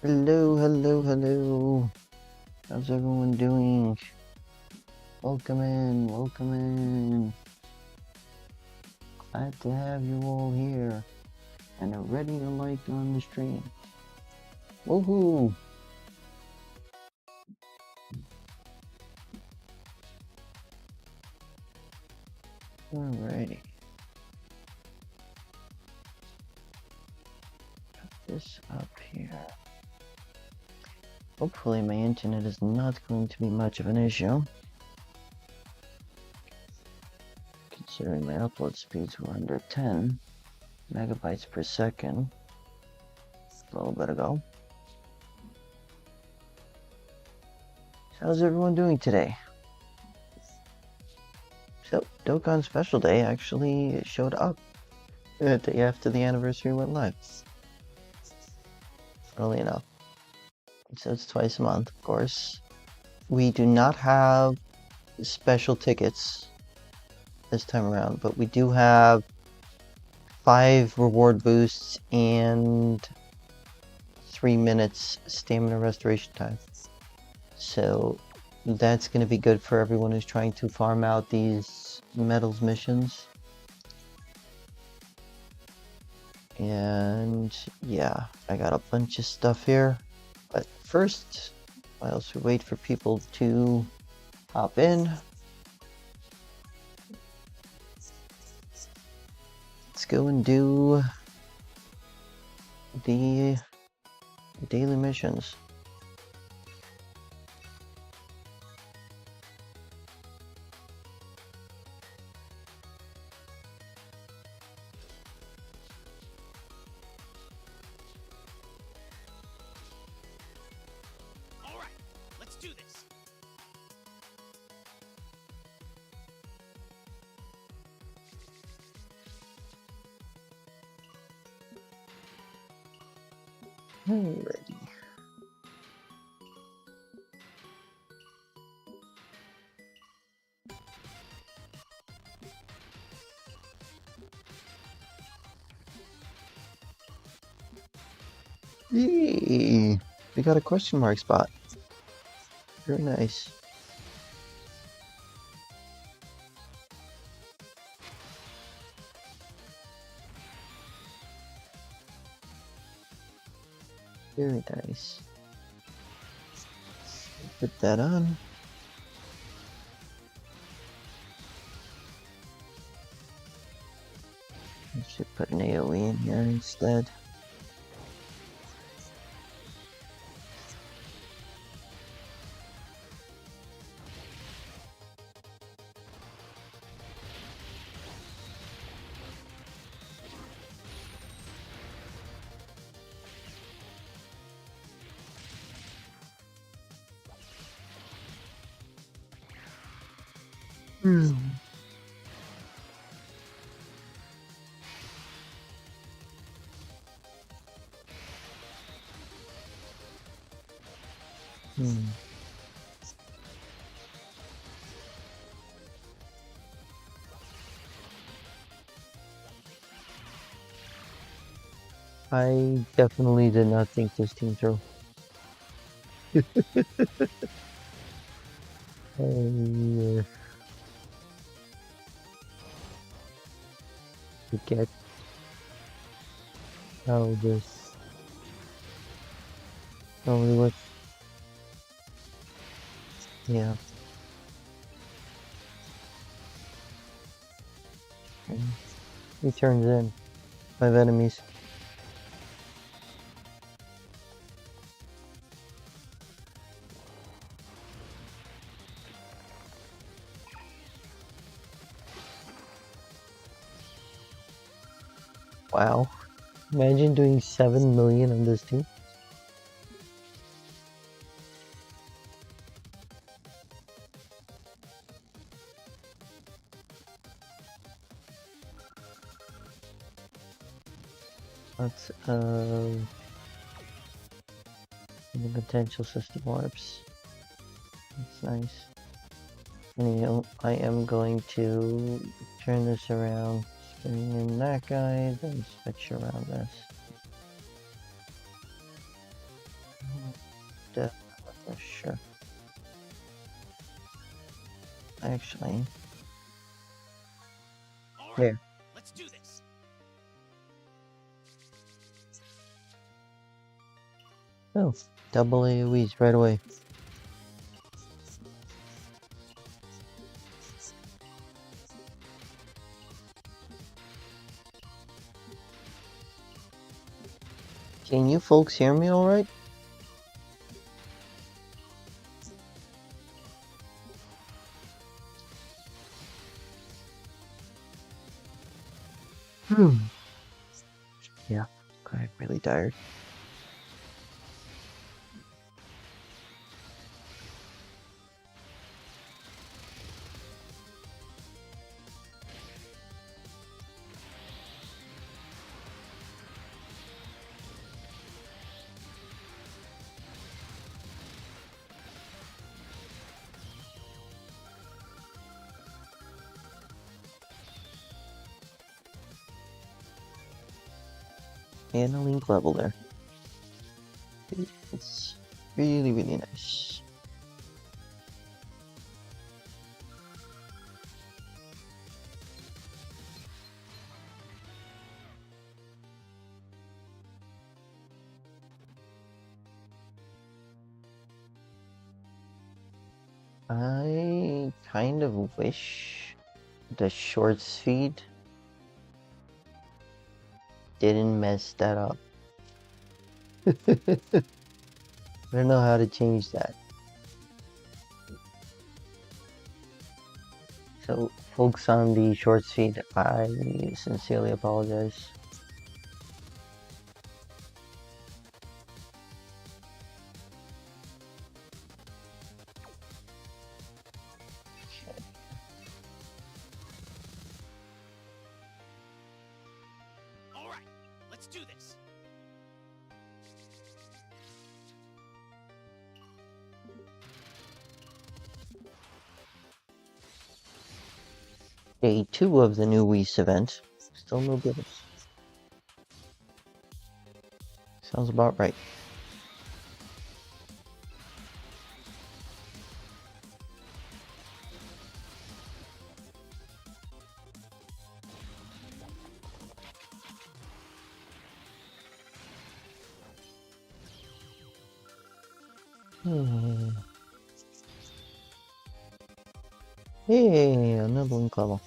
Hello, hello, hello. How's everyone doing? Welcome in, welcome in. Glad to have you all here and are ready to like on the stream. Woohoo! Alrighty. Put this up here. Hopefully my internet is not going to be much of an issue, considering my upload speeds were under 10 megabytes per second a little bit ago. So how's everyone doing today? So, Dokkan Special Day actually showed up the day after the anniversary went live. Early enough. So it's twice a month, of course. We do not have special tickets this time around, but we do have 5 reward boosts and 3 minutes stamina restoration time. So that's going to be good for everyone who's trying to farm out these medals missions. And yeah, I got a bunch of stuff here. But first, whilst we wait for people to hop in, let's go and do the daily missions. All right, let's do this. Alrighty. Yay! We got a question mark spot. Very nice. Very nice. Put that on. I should put an AoE in here instead. Hmm. I definitely did not think this team through. I forget how this normally works. Yeah. He turns in 5 enemies. Wow. Imagine doing 7 million on this team. Lots of the potential system warps. That's nice. And I am going to turn this around, spinning in that guy, then switch around this. Sure. Actually, there. Let's do this. Oh, double AoEs right away. Can you folks hear me all right? Yeah, I'm really tired. And a link level there. It's really, really nice. I kind of wish the shorts feed didn't mess that up. I don't know how to change that. So, folks on the shorts feed, I sincerely apologize. All right, let's do this. Day 2 of the new Whis event. Still no bidders. Sounds about right. Hey, another link level.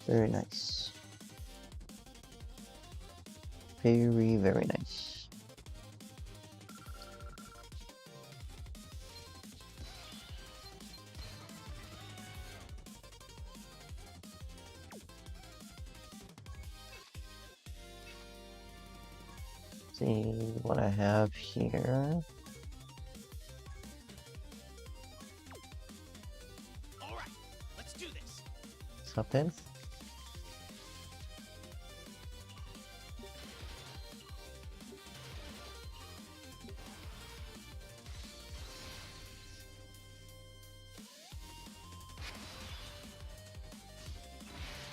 Very nice. Very, very nice. See what I have here. All right, let's do this. What's up, in?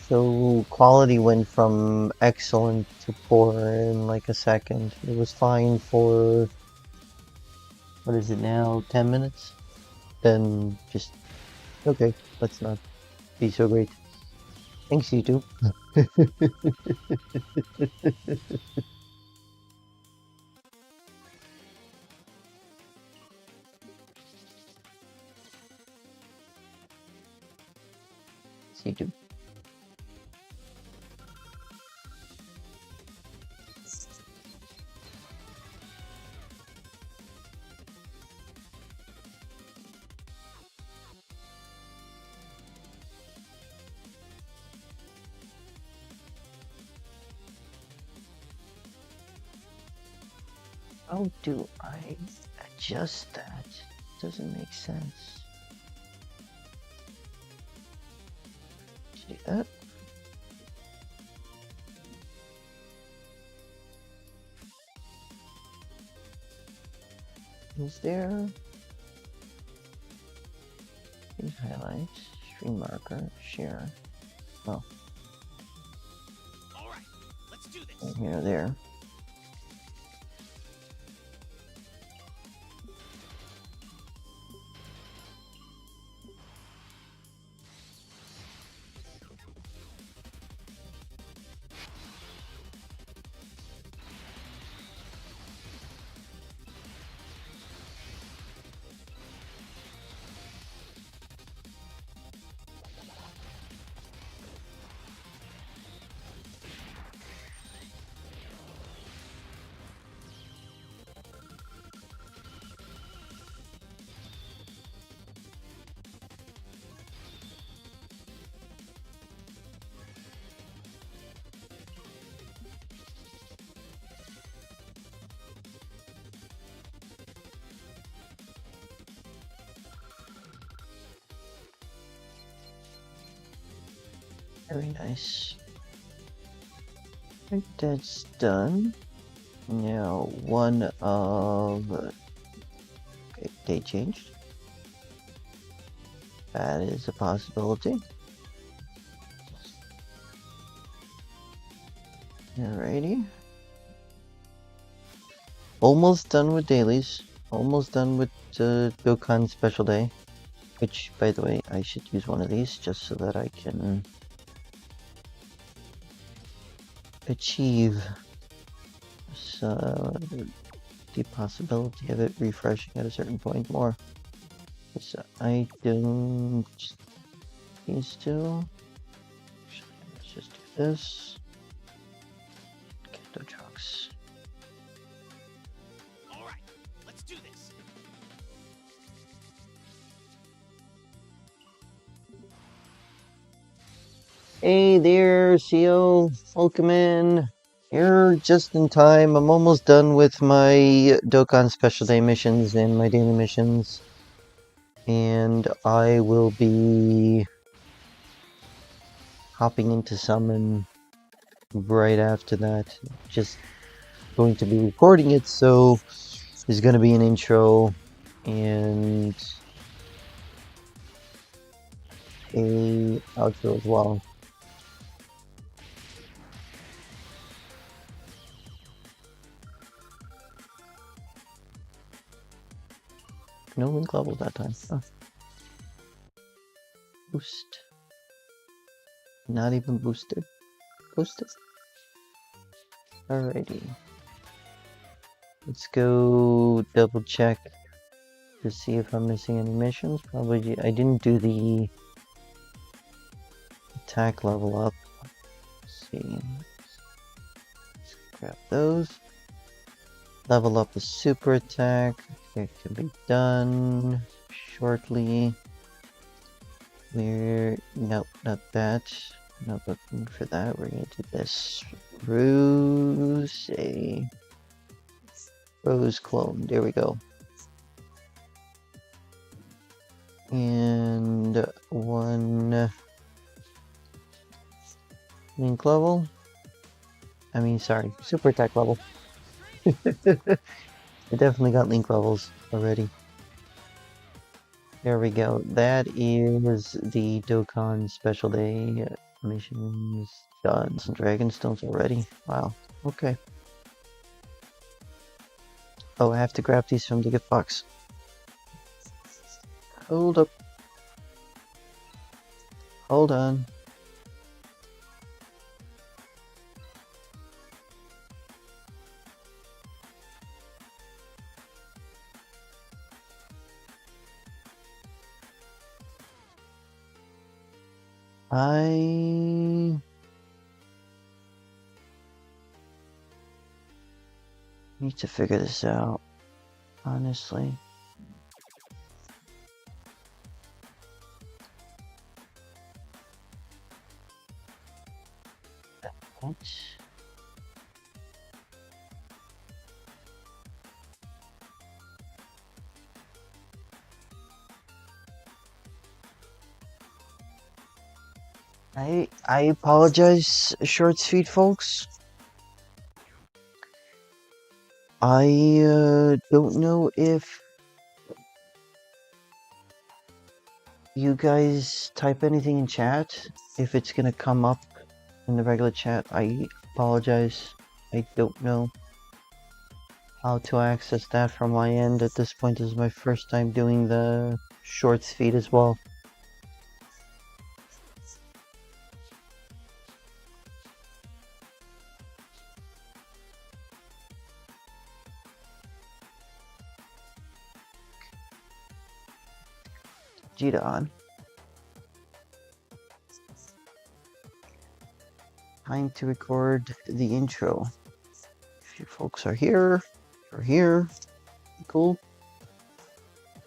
So quality went from excellent to poor in like a second. It was fine for, what is it now, 10 minutes? Then just, okay, let's not be so great. Thanks, YouTube. Thanks, YouTube. How do I adjust that? Doesn't make sense. See that? Is there these highlights, stream marker, share? Oh, All right, let's do this. here, there. Very nice. Right, that's done. Now, one of... Okay, date changed. That is a possibility. Alrighty. Almost done with dailies. Almost done with Dokkan Special Day. Which, by the way, I should use one of these just so that I can achieve the possibility of it refreshing at a certain point more. So I don't... These two. Let's just do this. Kendo trucks. All right, let's do this. Hey there, CO. Welcome in. You're just in time. I'm almost done with my Dokkan Special Day missions and my daily missions. And I will be hopping into Summon right after that. Just going to be recording it, so there's going to be an intro and a outro as well. No link levels that time. Huh. Boost. Not even boosted. Boosted. Alrighty. Let's go double check to see if I'm missing any missions. Probably I didn't do the attack level up. Let's see. Let's grab those. Level up the super attack. It can be done shortly. Nope, not that. Not looking for that. We're gonna do this. Rose clone. There we go. And one link level. Sorry, super attack level. I definitely got link levels already. There we go. That is the Dokkan Special Day missions done. Some Dragonstones already. Wow. Okay. Oh, I have to grab these from the gift box. Hold up. Hold on. I need to figure this out, honestly. What? I apologize, Shorts Feed folks. I don't know if you guys type anything in chat, if it's gonna come up in the regular chat. I apologize. I don't know how to access that from my end at this point. This is my first time doing the Shorts feed as well. Vegeta on. Time to record the intro. If you folks are here, you're here. Cool.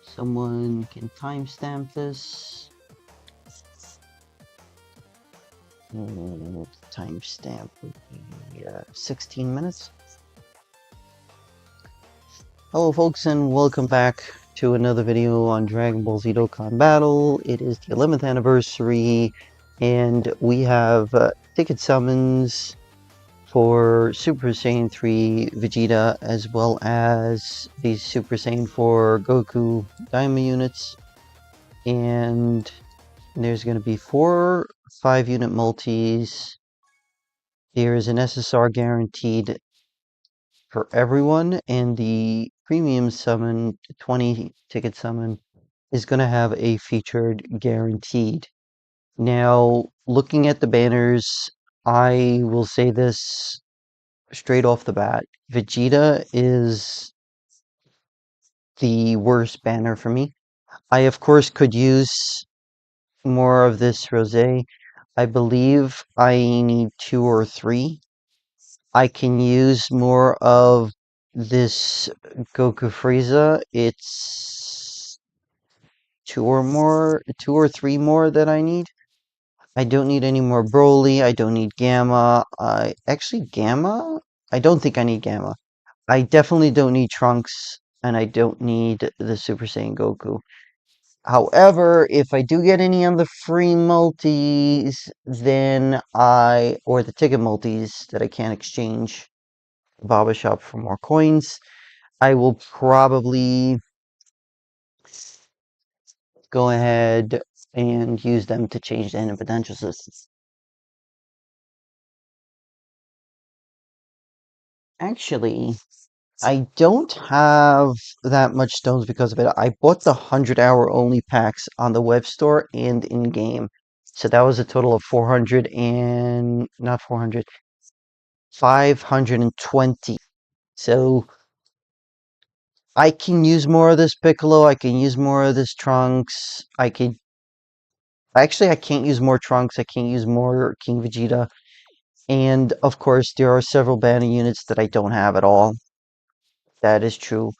Someone can timestamp this. Timestamp would be 16 minutes. Hello folks and welcome back to another video on Dragon Ball Z Dokkan Battle. It is the 11th anniversary And we have ticket summons for Super Saiyan 3 Vegeta, as well as the Super Saiyan 4 Goku Daima units. And there's going to be 4 5-unit multis. There is an SSR guaranteed for everyone, and the premium summon, 20 ticket summon, is going to have a featured guaranteed. Now, looking at the banners, I will say this straight off the bat. Vegeta is the worst banner for me. I, of course, could use more of this rosé. I believe I need 2 or 3. I can use more of this Goku Frieza. It's 2 or 3 more that I need. I don't need any more Broly. I don't need Gamma. Actually, Gamma? I don't think I need Gamma. I definitely don't need Trunks, and I don't need the Super Saiyan Goku. However, if I do get any on the free multis, then or the ticket multis that I can't exchange, Baba Shop for more coins, I will probably go ahead and use them to change the end potential systems. Actually, I don't have that much stones because of it. I bought the 100-hour only packs on the web store and in game. So that was a total of 400 and not 400, 520. So I can use more of this Piccolo. I can use more of this Trunks. I can't use more Trunks. I can't use more King Vegeta. And of course, there are several banner units that I don't have at all. That is true.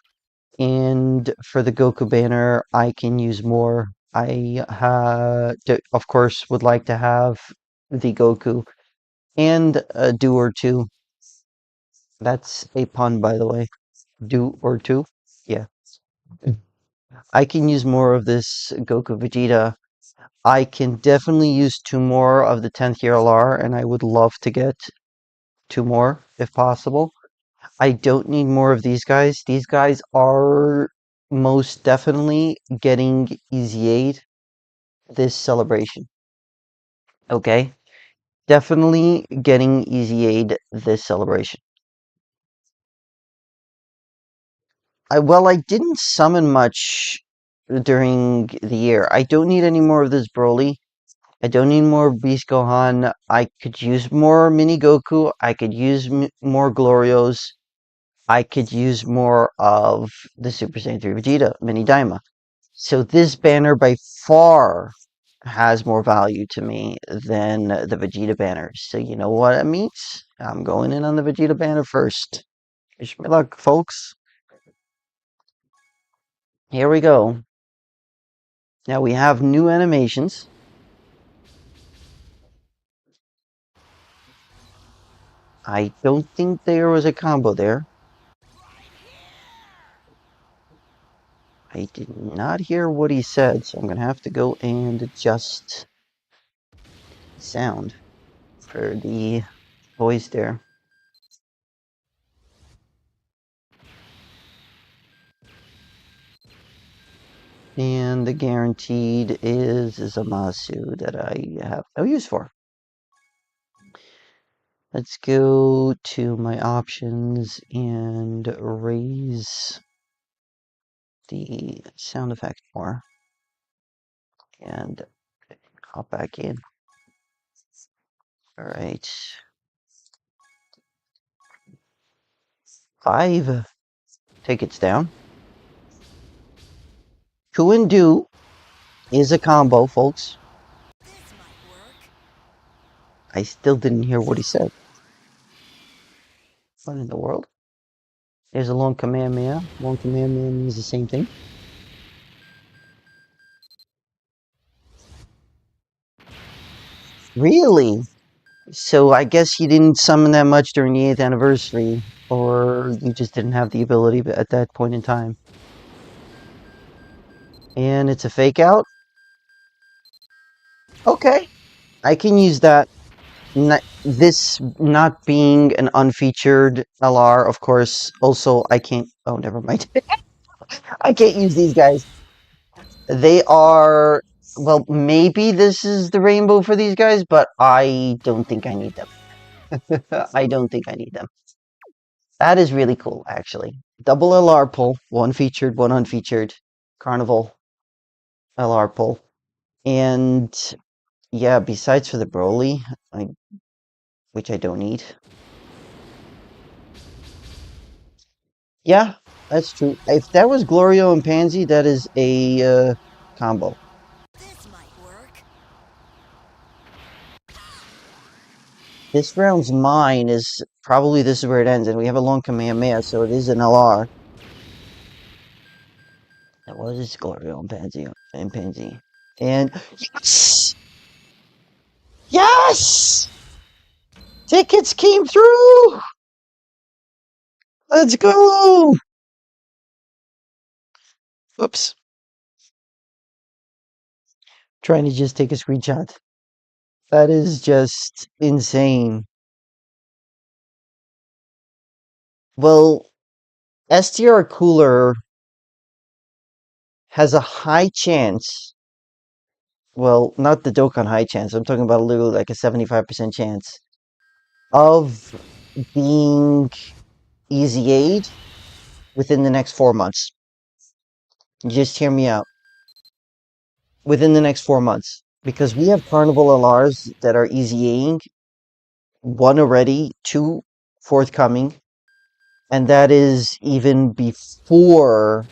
And for the Goku banner, I can use more. Of course, would like to have the Goku and a do or two. That's a pun, by the way. Do or two? Yeah. I can use more of this Goku Vegeta. I can definitely use 2 more of the 10th year LR, and I would love to get 2 more if possible. I don't need more of these guys. These guys are most definitely getting easy aid this celebration. Okay? Definitely getting easy aid this celebration. I didn't summon much during the year. I don't need any more of this Broly. I don't need more Beast Gohan. I could use more Mini Goku. I could use more Glorios. I could use more of the Super Saiyan 3 Vegeta, Mini Daima. So this banner by far has more value to me than the Vegeta banner. So you know what it means? I'm going in on the Vegeta banner first. Wish me luck, folks. Here we go. Now we have new animations. I don't think there was a combo there. I did not hear what he said, so I'm going to have to go and adjust sound for the voice there. And the guaranteed is Zamasu that I have no use for. Let's go to my options and raise the sound effect more. And hop back in. All right. 5 tickets down. Ku and Do is a combo, folks. I still didn't hear what he said. What in the world? There's a long Kamehameha. Long Kamehameha means the same thing. Really? So I guess you didn't summon that much during the 8th anniversary, or you just didn't have the ability at that point in time. And it's a fake out? Okay. I can use that. This not being an unfeatured LR, of course. Also, I can't. Oh, never mind. I can't use these guys. They are. Well, maybe this is the rainbow for these guys, but I don't think I need them. I don't think I need them. That is really cool, actually. Double LR pull, one featured, one unfeatured. Carnival LR pull. And yeah, besides for the Broly, which I don't need. Yeah, that's true. If that was Glorio and Pansy, that is a combo. This might work. This round's mine is probably this is where it ends, and we have a long Kamehameha, so it is an LR. That was Glorio and Pansy And yes! Yes! Tickets came through! Let's go! Oops. Trying to just take a screenshot. That is just insane. Well, STR Cooler has a high chance. Well, not the Dokkan high chance. I'm talking about literally like a 75% chance of being easy aid within the next 4 months. Just hear me out. Within the next 4 months. Because we have Carnival LRs that are easy aiding. One already, two forthcoming. And that is even before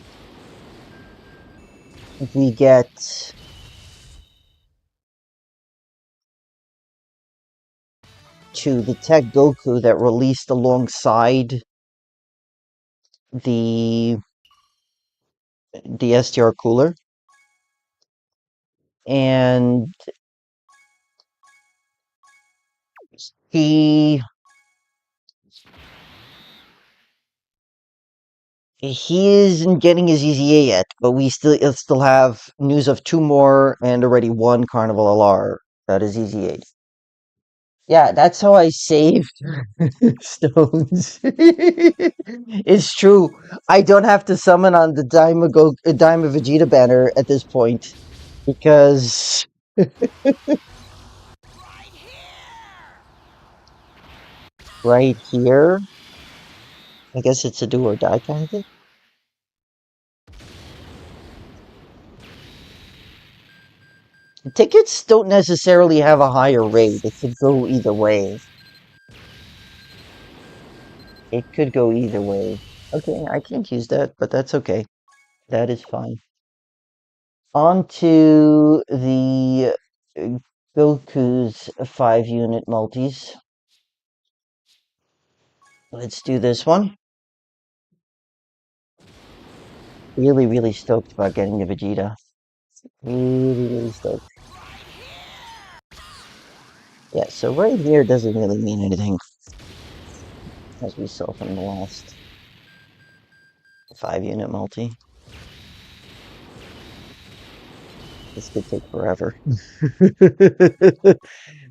we get to the Tech Goku that released alongside the STR Cooler. And he isn't getting his EZA yet, but we still have news of two more and already one Carnival LR that is EZA. Yeah, that's how I saved stones. It's true. I don't have to summon on the Dime of Vegeta banner at this point because right here, I guess it's a do or die kind of thing. Tickets don't necessarily have a higher rate. It could go either way. It could go either way. Okay, I can't use that, but that's okay. That is fine. On to the Goku's 5-unit multis. Let's do this one. Really, really stoked about getting the Vegeta. Really, really stoked. Yeah, so right here doesn't really mean anything, as we saw from the last 5-unit multi. This could take forever.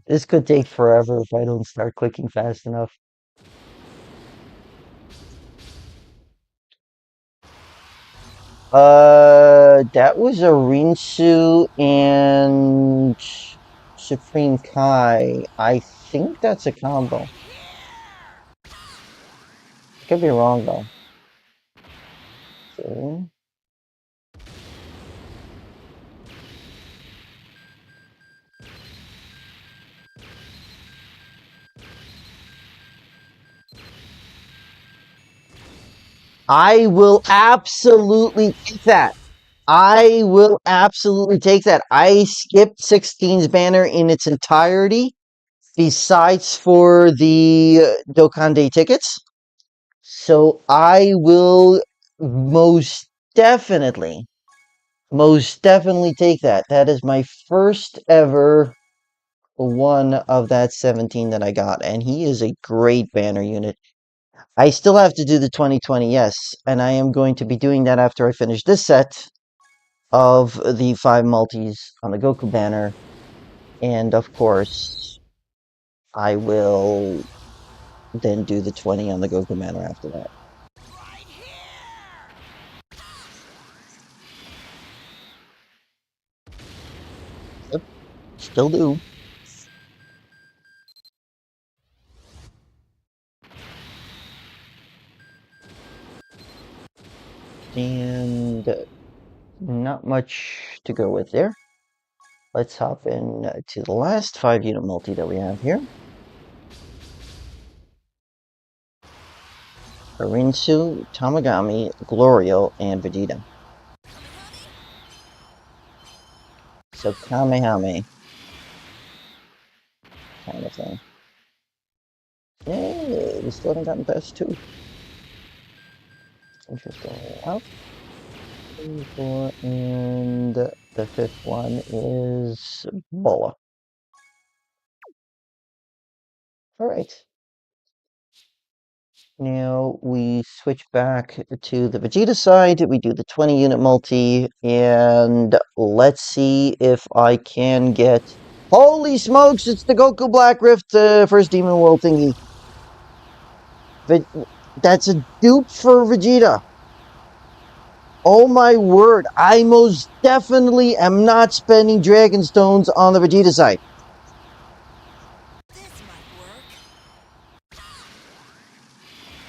This could take forever if I don't start clicking fast enough. That was a Rinsu and Supreme Kai. I think that's a combo. Could be wrong though. Okay. I will absolutely take that. I will absolutely take that. I skipped 16's banner in its entirety, besides for the Dokkan Day tickets. So I will definitely, most definitely take that. That is my first ever one of that 17 that I got, and he is a great banner unit. I still have to do the 2020, yes, and I am going to be doing that after I finish this set of the 5 multis on the Goku banner. And of course, I will then do the 20 on the Goku Manor after that. Right here! Yep, still do. And not much to go with there. Let's hop in to the last 5-unit multi that we have here. Harinsu, Tamagami, Glorio, and Vegeta. So Kamehame kind of thing. Hey, we still haven't gotten past 2. Interesting. Well, 3, 4, and the 5th one is Bola. Alright. Now we switch back to the Vegeta side. We do the 20-unit multi, and let's see if I can get. Holy smokes! It's the Goku Black Rift first Demon World thingy. That's a dupe for Vegeta. Oh my word! I most definitely am not spending Dragon Stones on the Vegeta side. This might work.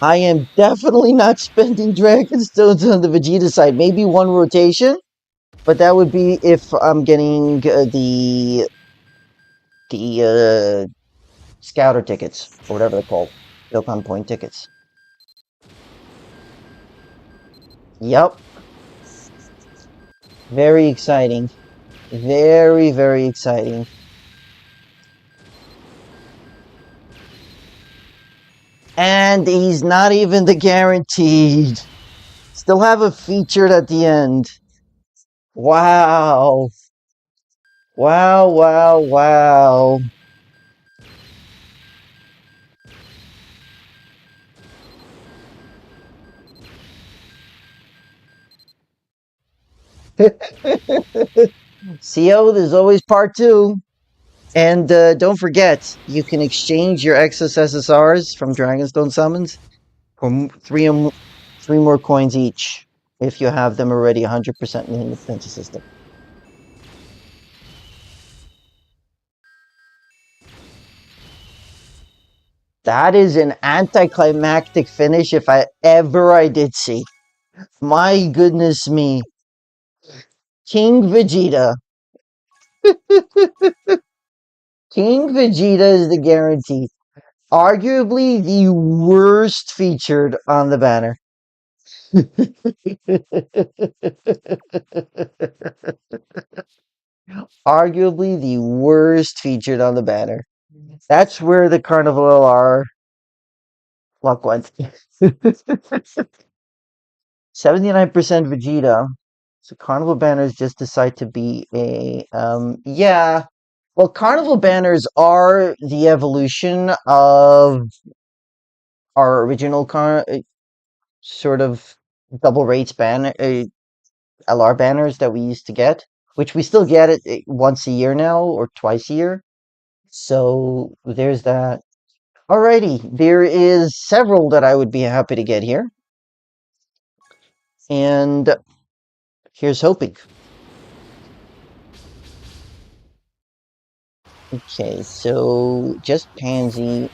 I am definitely not spending Dragon Stones on the Vegeta side. Maybe one rotation. But that would be if I'm getting the scouter tickets or whatever they're called, Dokkan point tickets. Yep, very exciting, very exciting. And he's not even the guaranteed. Still have a featured at the end. Wow, wow. CO, there's always part 2. And don't forget, you can exchange your excess SSRs from Dragonstone summons for 3 more coins each if you have them already 100% in the defensive system. That is an anticlimactic finish if I did see. My goodness me. King Vegeta. King Vegeta is the guarantee. Arguably the worst featured on the banner. Arguably the worst featured on the banner. That's where the Carnival are luck went. 79% Vegeta. So Carnival banners just decide to be a yeah. Well, Carnival banners are the evolution of our original sort of double rates banner LR banners that we used to get, which we still get it once a year now or twice a year. So there's that. Alrighty, there is several that I would be happy to get here. And here's hoping. Okay, so just Pansy.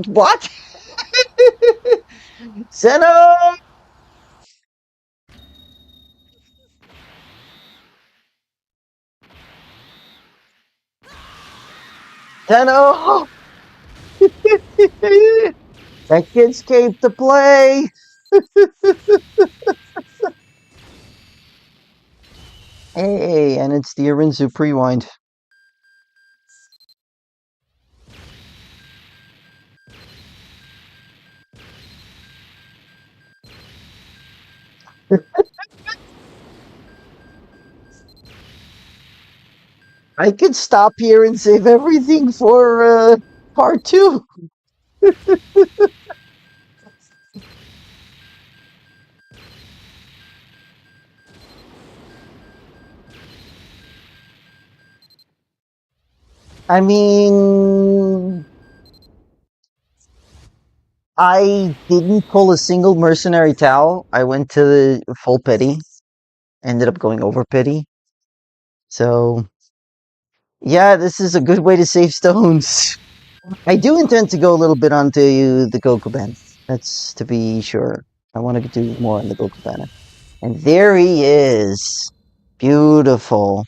What? Zeno! Zeno! That kid escaped the play! Hey, and it's the Arinzu pre-wind. I could stop here and save everything for part 2. I mean, I didn't pull a single mercenary towel. I went to the full pity. Ended up going over pity. So, yeah, this is a good way to save stones. I do intend to go a little bit onto the Goku banner. That's to be sure. I want to do more on the Goku banner. And there he is. Beautiful.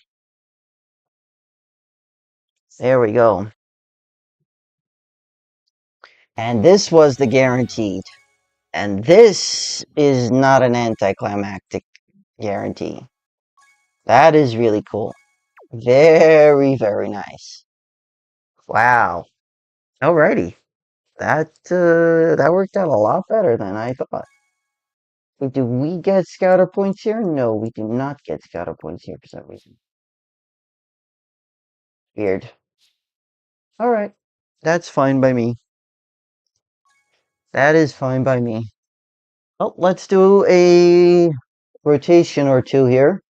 There we go. And this was the guaranteed. And this is not an anticlimactic guarantee. That is really cool. Very, very nice. Wow. Alrighty. That worked out a lot better than I thought. But do we get scouter points here? No, we do not get scouter points here for some reason. Weird. Alright. That's fine by me. That is fine by me. Well, let's do a rotation or two here.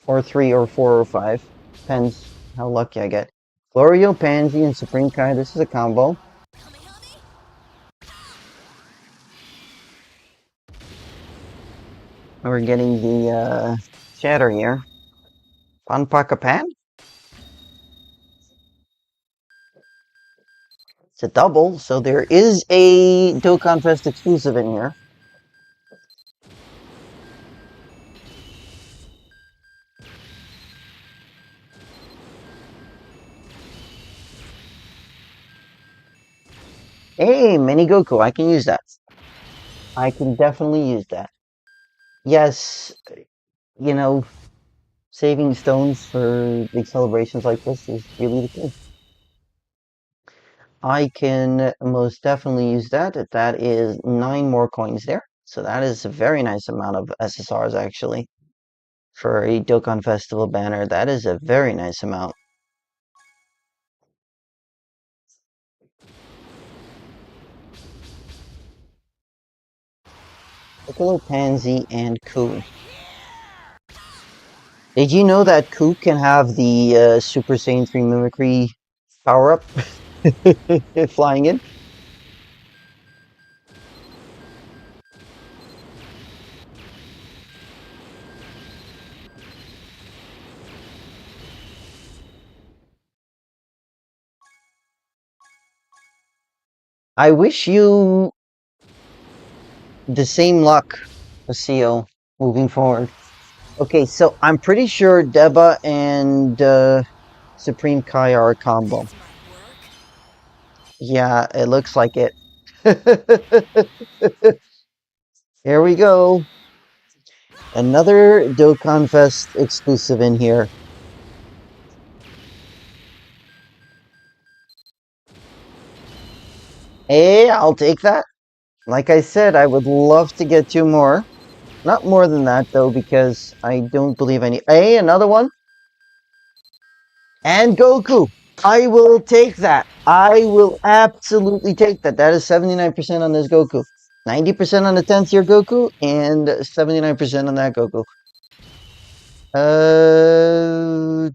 Or 3 or 4 or 5. Depends how lucky I get. Florio, Pansy, and Supreme Kai. This is a combo. We're getting the shatter here. Panpakapan? It's a double, so there is a Dokkan Fest exclusive in here. Hey, Mini Goku, I can use that. I can definitely use that. Yes, you know, saving stones for big celebrations like this is really the key. I can most definitely use that. That is 9 more coins there. So that is a very nice amount of SSRs actually. For a Dokkan Festival banner, that is a very nice amount. Piccolo, Pansy, and Ku. Did you know that Ku can have the Super Saiyan 3 Mimicry power-up? Flying in? I wish you the same luck, Asio, moving forward. Okay, so I'm pretty sure Deba and Supreme Kai are a combo. This might work. Yeah, it looks like it. Here we go. Another Dokkan Fest exclusive in here. Hey, I'll take that. Like I said, I would love to get 2 more. Not more than that, though, because I don't believe any. Hey, another one. And Goku. I will take that. I will absolutely take that. That is 79% on this Goku. 90% on the 10th tier Goku, and 79% on that Goku.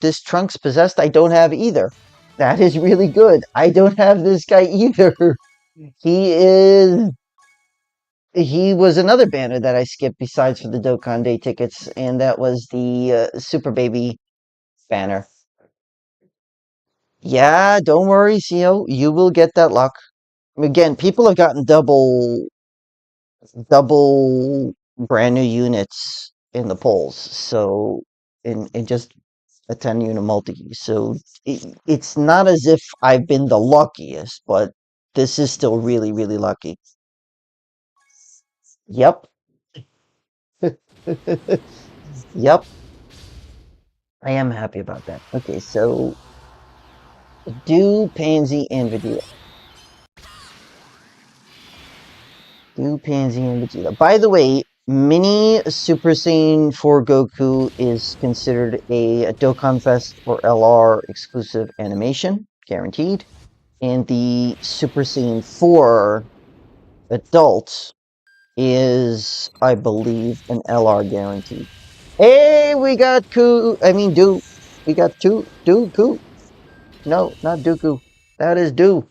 This Trunks possessed, I don't have either. That is really good. I don't have this guy either. He was another banner that I skipped besides for the Dokkan Day tickets, and that was the Super Baby banner. Yeah, don't worry, CO. You will get that luck. Again, people have gotten double brand new units in the polls. So in just a 10 unit multi. So it's not as if I've been the luckiest, but this is still really, really lucky. Yep. Yep. I am happy about that. Okay, so do Pansy and Vegeta. Do Pansy and Vegeta. By the way, Mini Super Saiyan 4 Goku is considered a Dokkan Fest or LR exclusive animation, guaranteed. And the Super Saiyan 4 Adult is, I believe, an LR guarantee. Hey, we got Ku. I mean, Do. We got Ku. No, not Dooku. That is Do.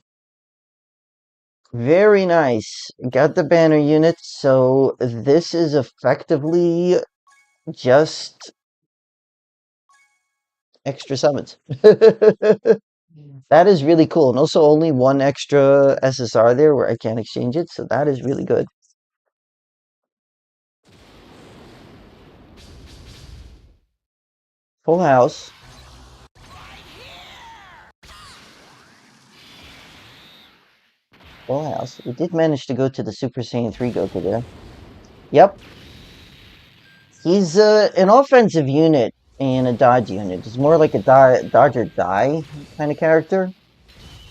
Very nice. Got the banner unit, so this is effectively just extra summons. That is really cool. And also only one extra SSR there where I can't exchange it, so that is really good. Full house. Full house. We did manage to go to the Super Saiyan 3 Goku there. Yep. He's an offensive unit and a dodge unit. He's more like a dodge or die kind of character.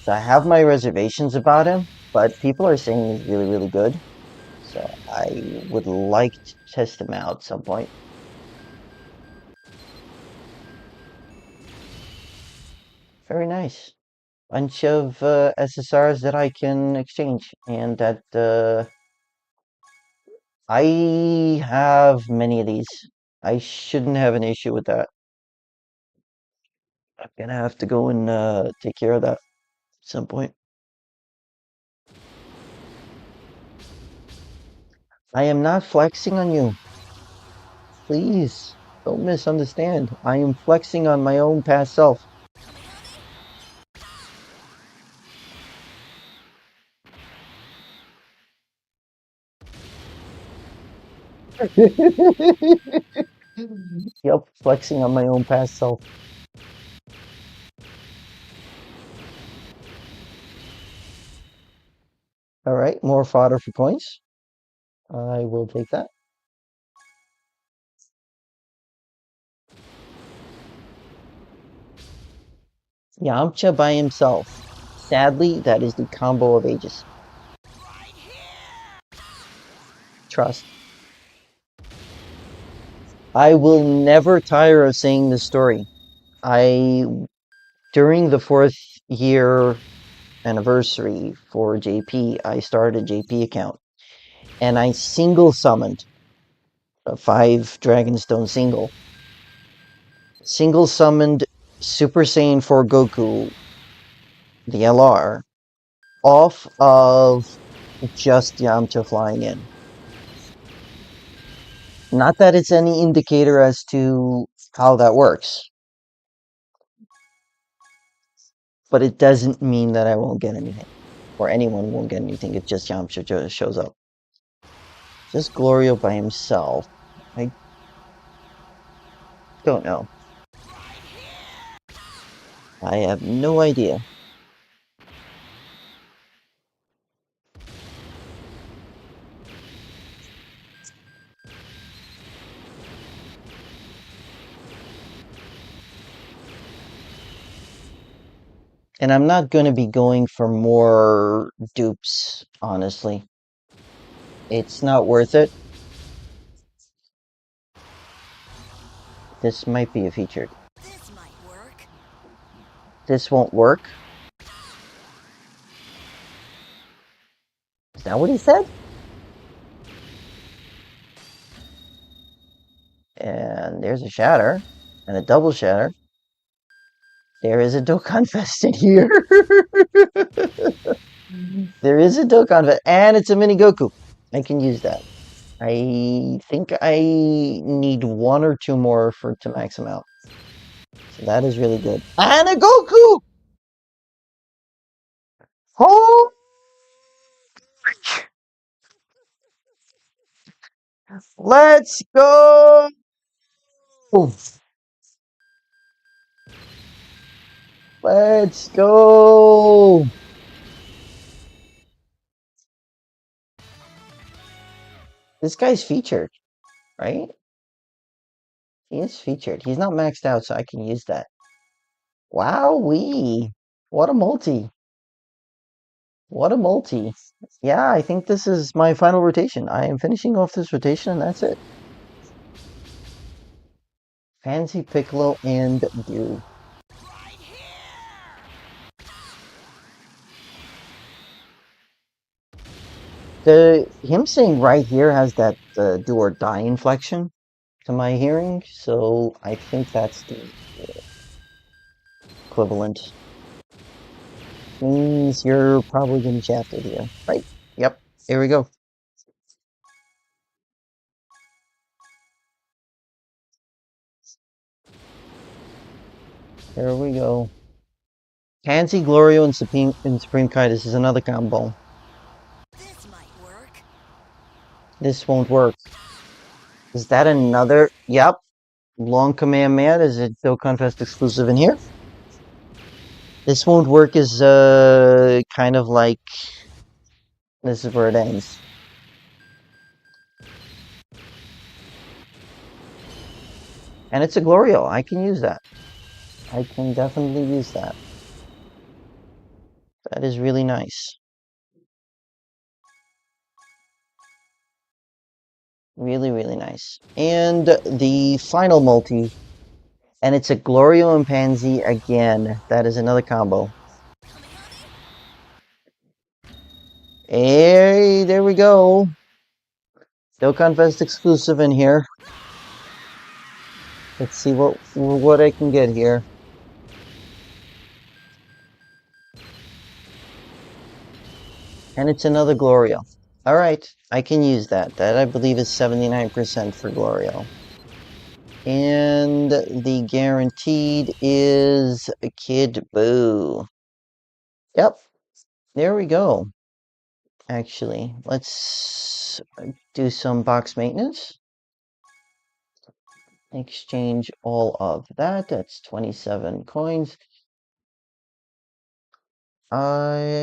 So I have my reservations about him, but people are saying he's really, really good. So I would like to test him out at some point. Very nice. Bunch of SSRs that I can exchange, and that I have many of these. I shouldn't have an issue with that. I'm gonna have to go and take care of that at some point. I am not flexing on you. Please, don't misunderstand. I am flexing on my own past self. Yep, flexing on my own past self. All right, more fodder for coins. I will take that. Yamcha by himself. Sadly, that is the combo of ages. Right here! Trust. I will never tire of saying this story. During the 4th year anniversary for JP, I started a JP account and I single summoned a 5 Dragonstone single. Single summoned Super Saiyan 4 Goku, the LR, off of just Yamcha flying in. Not that it's any indicator as to how that works, but it doesn't mean that I won't get anything, or anyone won't get anything. It's just Yamcha just shows up. Just Glorio by himself. I don't know. I have no idea. And I'm not going to be going for more dupes, honestly. It's not worth it. This might be a featured. This might work. This won't work. Is that what he said? And there's a shatter. And a double shatter. There is a Dokkan Fest in here. There is a Dokkan Fest. And it's a mini Goku. I can use that. I think I need 1 or 2 more to max him out. So that is really good. And a Goku! Oh! Let's go! Let's go! This guy's featured, right? He is featured. He's not maxed out, so I can use that. Wowee! What a multi. What a multi. Yeah, I think this is my final rotation. I am finishing off this rotation, and that's it. Fancy Piccolo and Dew. Right here! Him saying right here has that do or die inflection to my hearing, so I think that's the equivalent. means you're probably getting shafted here, right? Yep, here we go. Here we go. Pansy, Glorio, and Supreme Kai. This is another combo. This might work. This won't work. Is that another? Yep. Long Command Man. Is it Dokkan Fest exclusive in here? This won't work as kind of like this is where it ends. And it's a Glorio. I can use that. I can definitely use that. That is really nice. Really, really nice. And the final multi. And it's a Glorio and Pansy again. That is another combo. Hey, there we go. Dokkan Fest exclusive in here. Let's see what I can get here. And it's another Glorio. Alright, I can use that. That I believe is 79% for Glorio. And the guaranteed is Kid Boo. Yep, there we go. Actually, let's do some box maintenance. Exchange all of that. That's 27 coins. I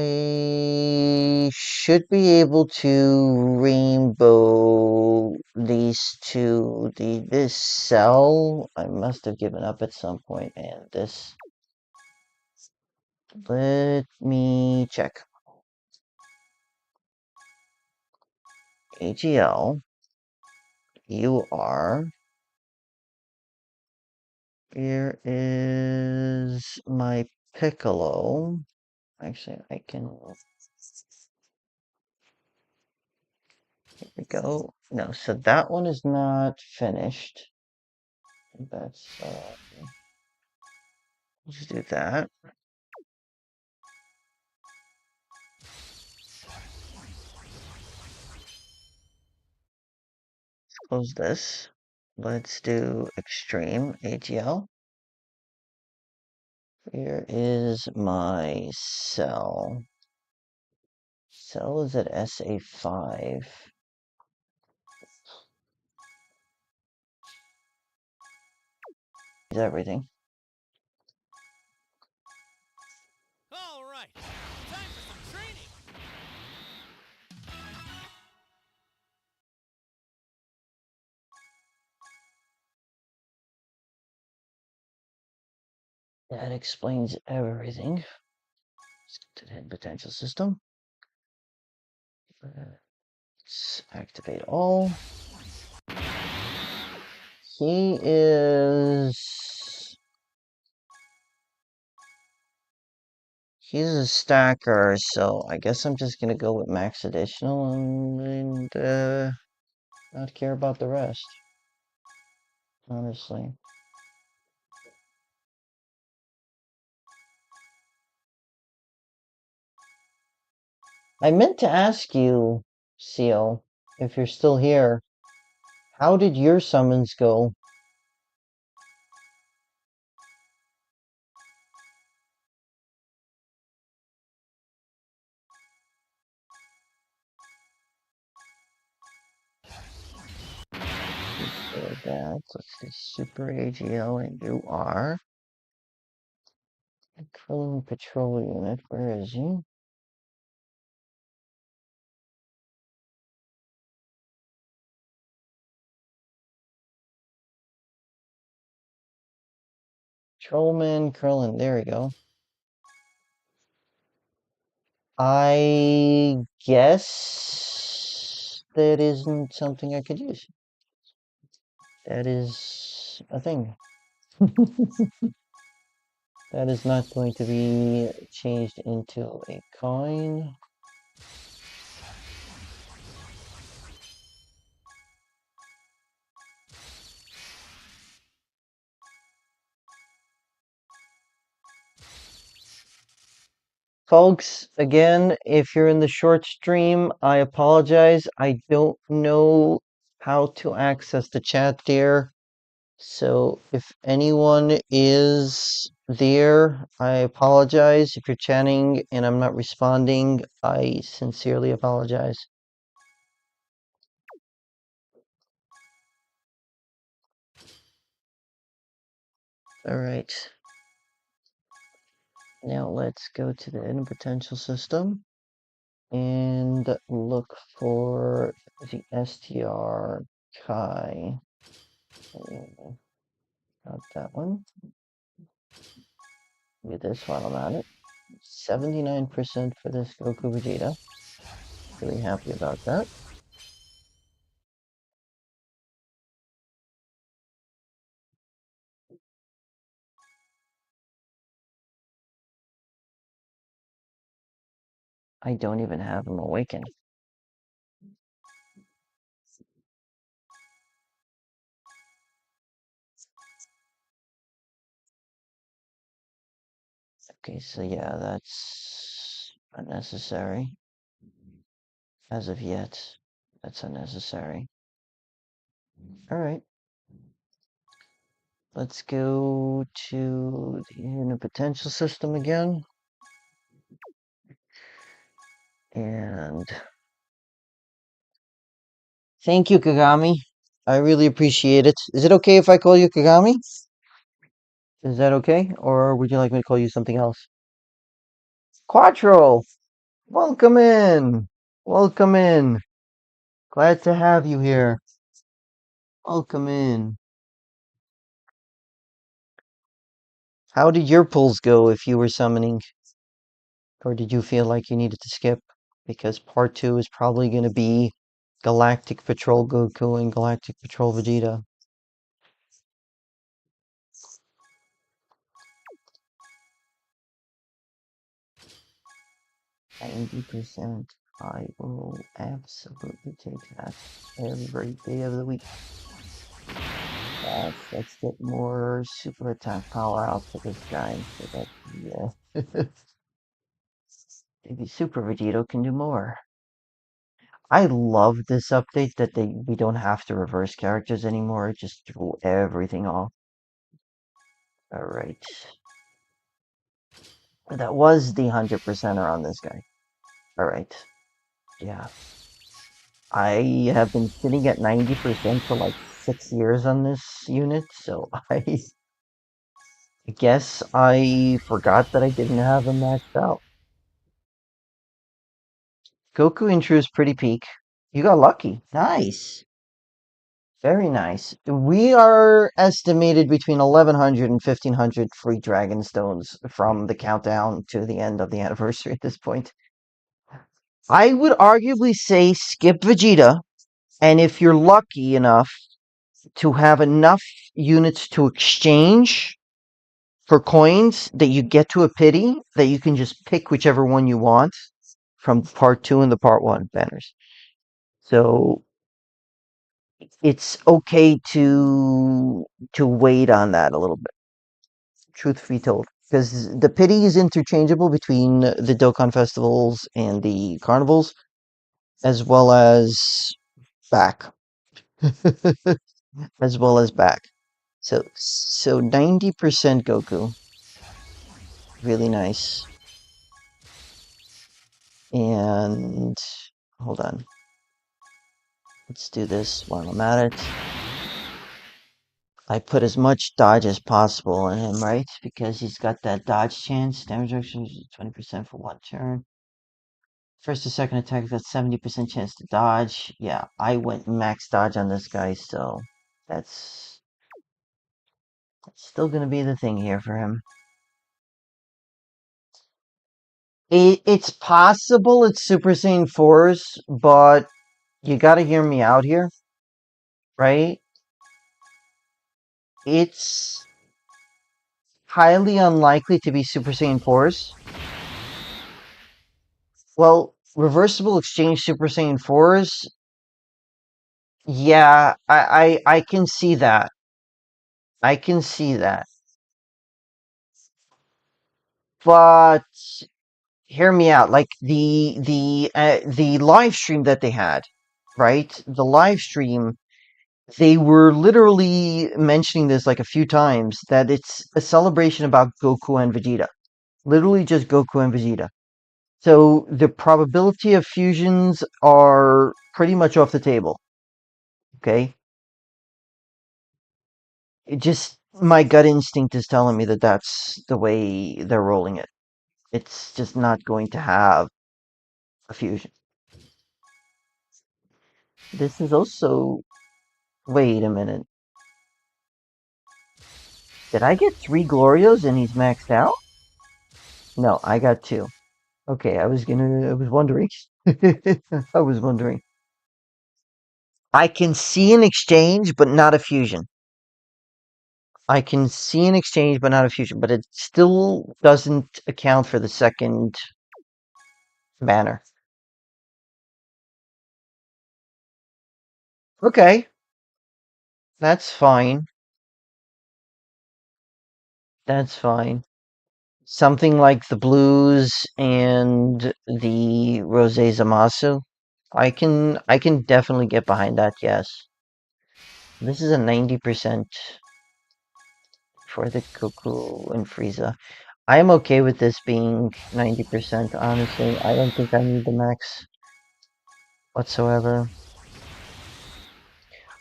should be able to rainbow these two. This cell, I must have given up at some point, and this. Let me check. AGL, you are. Here is my Piccolo. Actually, I can. Here we go. No, so that one is not finished. That's let's do that. Close this. Let's do Extreme AGL. Here is my cell. Cell is at SA5. Is everything. All right, time for some training. That explains everything. Let's get to the hidden potential system. Let's activate all. He is. He's a stacker, so I guess I'm just gonna go with max additional and not care about the rest. Honestly. I meant to ask you, Seal, if you're still here, how did your summons go? Like that. Let's do Super AGL, and you are. Krillin Patrol Unit, where is he? Trollman Krillin, there we go. I guess that isn't something I could use. That is a thing. That is not going to be changed into a coin. Folks, again, if you're in the short stream, I apologize. I don't know how to access the chat there. So if anyone is there, I apologize. If you're chatting and I'm not responding, I sincerely apologize. All right. Now let's go to the hidden potential system and look for the STR Chi. Not that one. With this one, I'm at it. 79% for this Goku Vegeta. Really happy about that. I don't even have him awakened. Okay, so yeah, that's unnecessary. As of yet, that's unnecessary. Alright. Let's go to the inner potential system again. And thank you, Kagami. I really appreciate it. Is it okay if I call you Kagami? Is that okay? Or would you like me to call you something else? Quattro! Welcome in! Welcome in! Glad to have you here. Welcome in. How did your pulls go if you were summoning? Or did you feel like you needed to skip? Because part 2 is probably going to be Galactic Patrol Goku and Galactic Patrol Vegeta. %. I will absolutely take that every day of the week. Let's get more super attack power out for this guy so that maybe Super Vegito can do more. I love this update that we don't have to reverse characters anymore. It just threw everything off. Alright. That was the 100%er on this guy. Alright. Yeah. I have been sitting at 90% for like 6 years on this unit, so I guess I forgot that I didn't have him maxed out. Goku Intru is pretty peak. You got lucky. Nice. Very nice. We are estimated between 1100 and 1500 free Dragon Stones from the countdown to the end of the anniversary at this point. I would arguably say skip Vegeta, and if you're lucky enough to have enough units to exchange for coins that you get to a pity, that you can just pick whichever one you want from part 2 and the part 1 banners. So it's okay to wait on that a little bit, truth be told, because the pity is interchangeable between the Dokkan festivals and the carnivals, as well as back. As well as back. So 90% Goku. Really nice. And hold on. Let's do this while I'm at it. I put as much dodge as possible on him, right? Because he's got that dodge chance. Damage reduction is 20% for one turn. First to second attack, that's 70% chance to dodge. Yeah, I went max dodge on this guy, so that's still gonna be the thing here for him. It's possible it's Super Saiyan 4s, but you gotta hear me out here, right? It's highly unlikely to be Super Saiyan 4s. Well, reversible exchange Super Saiyan 4s, yeah, I can see that. I can see that. But hear me out. Like the live stream that they had, right? The live stream, they were literally mentioning this like a few times that it's a celebration about Goku and Vegeta. Literally just Goku and Vegeta. So the probability of fusions are pretty much off the table. Okay? It just my gut instinct is telling me that that's the way they're rolling it. It's just not going to have a fusion. This is also. Wait a minute. Did I get 3 Glorios and he's maxed out? No, I got 2. Okay, I was wondering. I was wondering. I can see an exchange, but not a fusion. I can see an exchange, but not a fusion. But it still doesn't account for the second banner. Okay, that's fine. That's fine. Something like the blues and the rose zamasu. I can definitely get behind that, yes. This is a 90% for the Goku and Frieza. I am okay with this being 90%, honestly. I don't think I need the max whatsoever.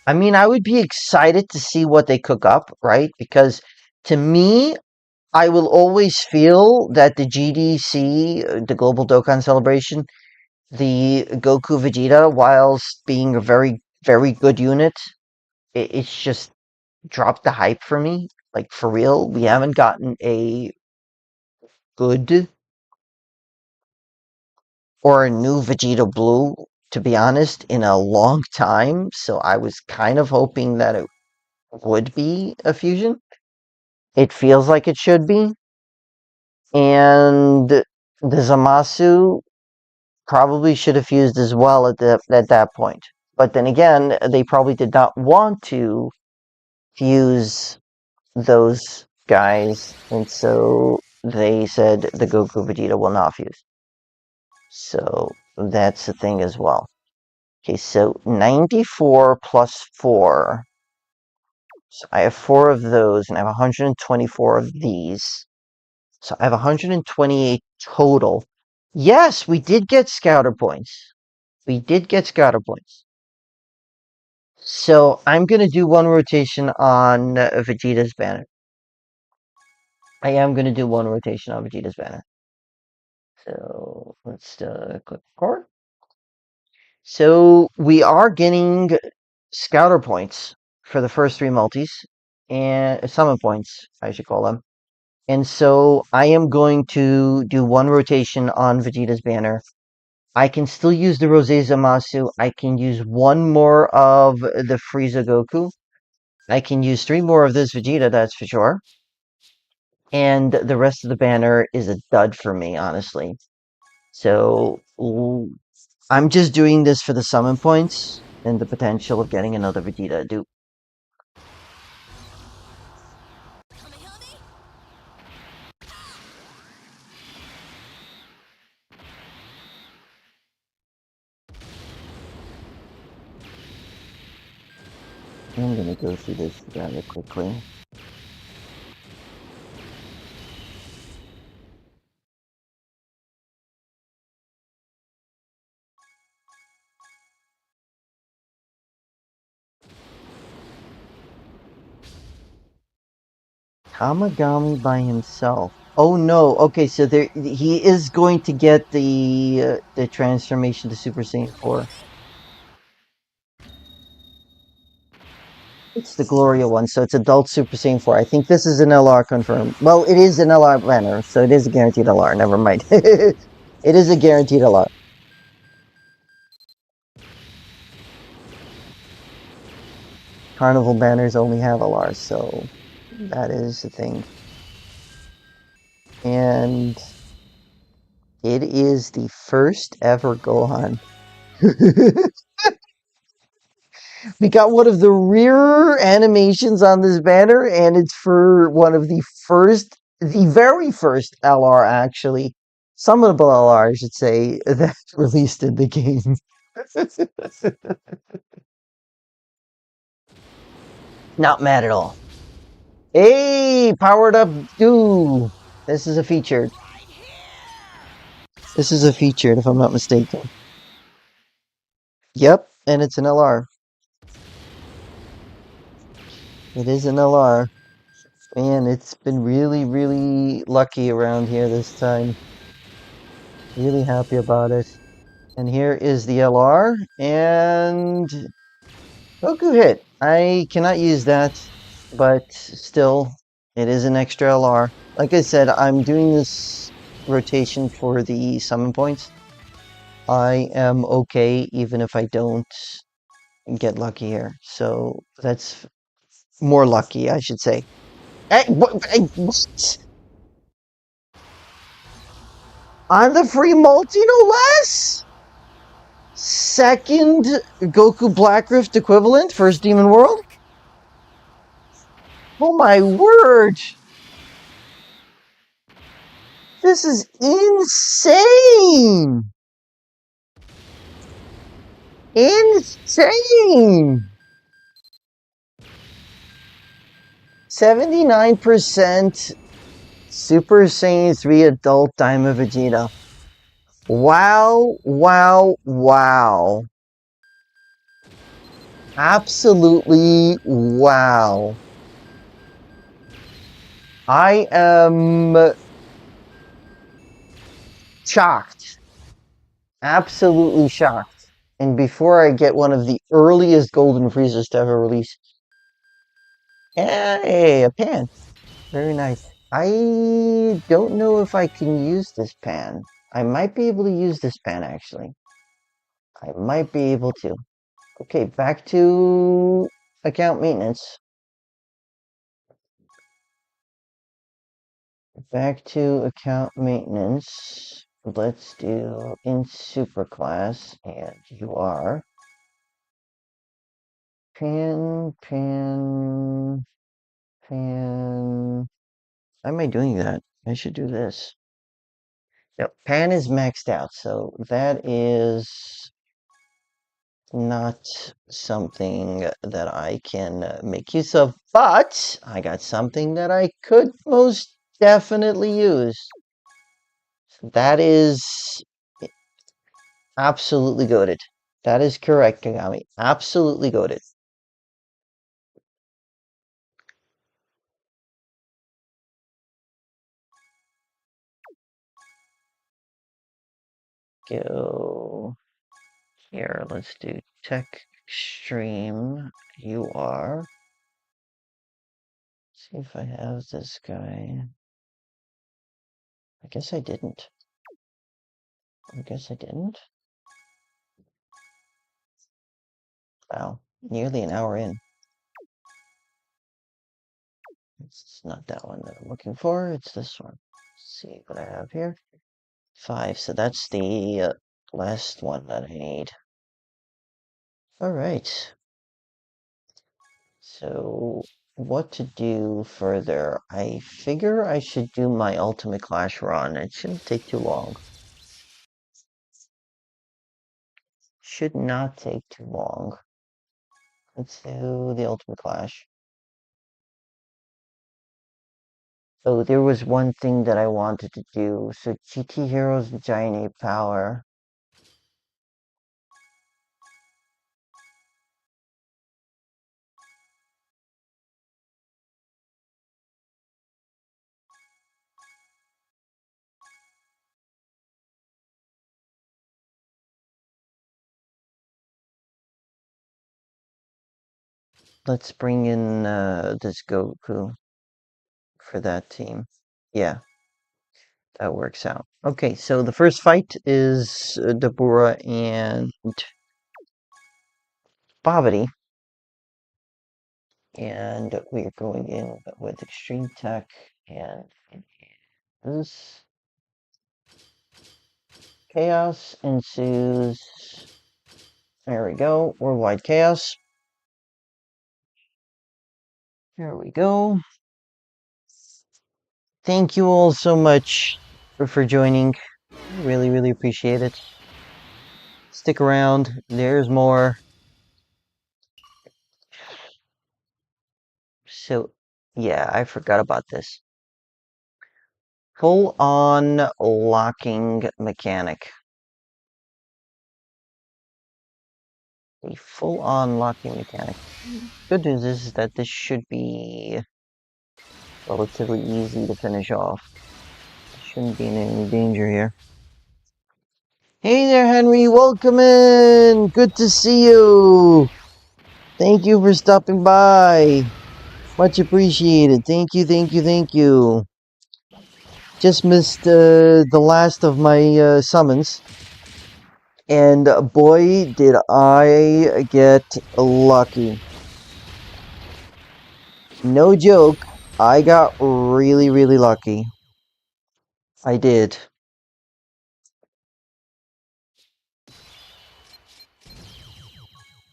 I mean, I would be excited to see what they cook up, right? Because to me, I will always feel that the GDC, the Global Dokkan Celebration, the Goku Vegeta, whilst being a very, very good unit, it's just dropped the hype for me. Like, for real, we haven't gotten a good or a new Vegeta Blue, to be honest, in a long time. So I was kind of hoping that it would be a fusion. It feels like it should be. And the Zamasu probably should have fused as well at that point. But then again, they probably did not want to fuse those guys, and so they said the Goku Vegeta will not fuse. So that's the thing as well. Okay, so 94 plus 4. So I have 4 of those, and I have 124 of these. So I have 128 total. Yes, we did get scouter points. We did get scouter points. So I'm going to do one rotation on Vegeta's banner. I am going to do one rotation on Vegeta's banner. So let's click record. So we are getting scouter points for the first 3 multis, and summon points, I should call them. And so I am going to do one rotation on Vegeta's banner. I can still use the Rose Zamasu. I can use 1 more of the Frieza Goku. I can use 3 more of this Vegeta, that's for sure. And the rest of the banner is a dud for me, honestly. So I'm just doing this for the summon points and the potential of getting another Vegeta dupe. I'm gonna go through this rather quickly. Tamagami by himself. Oh no. Okay, so there he is going to get the transformation to Super Saiyan 4. It's the Gloria one, so it's adult Super Saiyan 4. I think this is an LR confirmed. Well, it is an LR banner, so it is a guaranteed LR. Never mind. It is a guaranteed LR. Carnival banners only have LRs, so that is the thing. And it is the first ever Gohan. We got one of the rare animations on this banner, and it's for one of the very first LR, actually. Summonable LR, I should say, that released in the game. Not mad at all. Hey, powered up do. This is a featured. This is a featured, if I'm not mistaken. Yep, and it's an LR. It is an LR. Man, it's been really, really lucky around here this time. Really happy about it. And here is the LR, and Goku hit. I cannot use that, but still, it is an extra LR. Like I said, I'm doing this rotation for the summon points. I am okay even if I don't get lucky here. So that's more lucky, I should say. What? On the free multi, no less? Second Goku Black Rift equivalent, first Demon World? Oh my word! This is insane! Insane! 79% Super Saiyan 3 Adult Diamond Vegeta. Wow, wow, wow. Absolutely wow. I am shocked. Absolutely shocked. And before I get one of the earliest Golden Freezers to ever release. Hey, a pan. Very nice. I don't know if I can use this pan. I might be able to use this pan, actually. I might be able to. Okay, back to account maintenance. Back to account maintenance. Let's do in superclass, and you are pan, pan, pan. Why am I doing that? I should do this. Yep, pan is maxed out, so that is not something that I can make use of, but I got something that I could most definitely use. That is absolutely goated. That is correct, Kagami. Absolutely goated. Go here. Let's do Tech Extreme. You are. See if I have this guy. I guess I didn't. I guess I didn't. Wow. Nearly an hour in. It's not that one that I'm looking for. It's this one. Let's see what I have here. 5. So that's the last one that I need. All right. So what to do further? I figure I should do my Ultimate Clash run. It shouldn't take too long. Should not take too long. Let's do the Ultimate Clash. Oh, there was one thing that I wanted to do. So GT Heroes Giant Ape Power. Let's bring in this Goku for that team. Yeah, that works out. Okay, so the first fight is Dabura and Babidi. And we are going in with Extreme Tech and this. Chaos ensues. There we go. Worldwide Chaos. There we go. Thank you all so much for joining. Really, really appreciate it. Stick around. There's more. So, yeah, I forgot about this. Full-on locking mechanic. A full-on locking mechanic. Good news is that this should be relatively easy to finish off. Shouldn't be in any danger here. Hey there, Henry. Welcome in. Good to see you. Thank you for stopping by. Much appreciated. Thank you, thank you, thank you. Just missed the last of my summons. And boy, did I get lucky. No joke. I got really, really lucky. I did.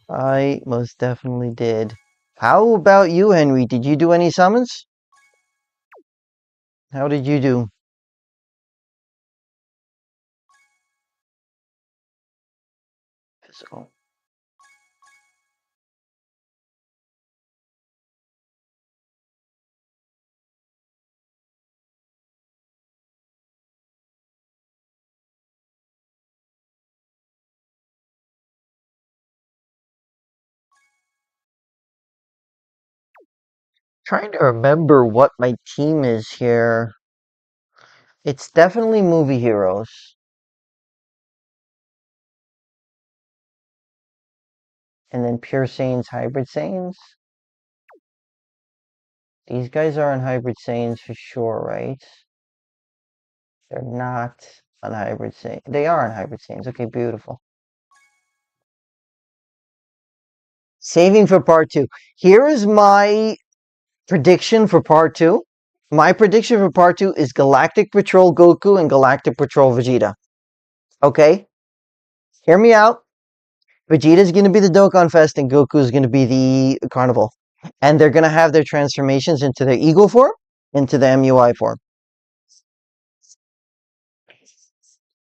I most definitely did. How about you, Henry? Did you do any summons? How did you do? Physical. Trying to remember what my team is here. It's definitely movie heroes. And then Pure Saiyans, Hybrid Saiyans. These guys are on Hybrid Saiyans for sure, right? They're not on Hybrid Saiyans. They are on Hybrid Saiyans. Okay, beautiful. Saving for part 2. Here is my prediction for part 2. My prediction for part 2 is Galactic Patrol Goku and Galactic Patrol Vegeta. Okay? Hear me out. Vegeta's going to be the Dokkan Fest and Goku's going to be the Carnival. And they're going to have their transformations into their Eagle form, into the MUI form.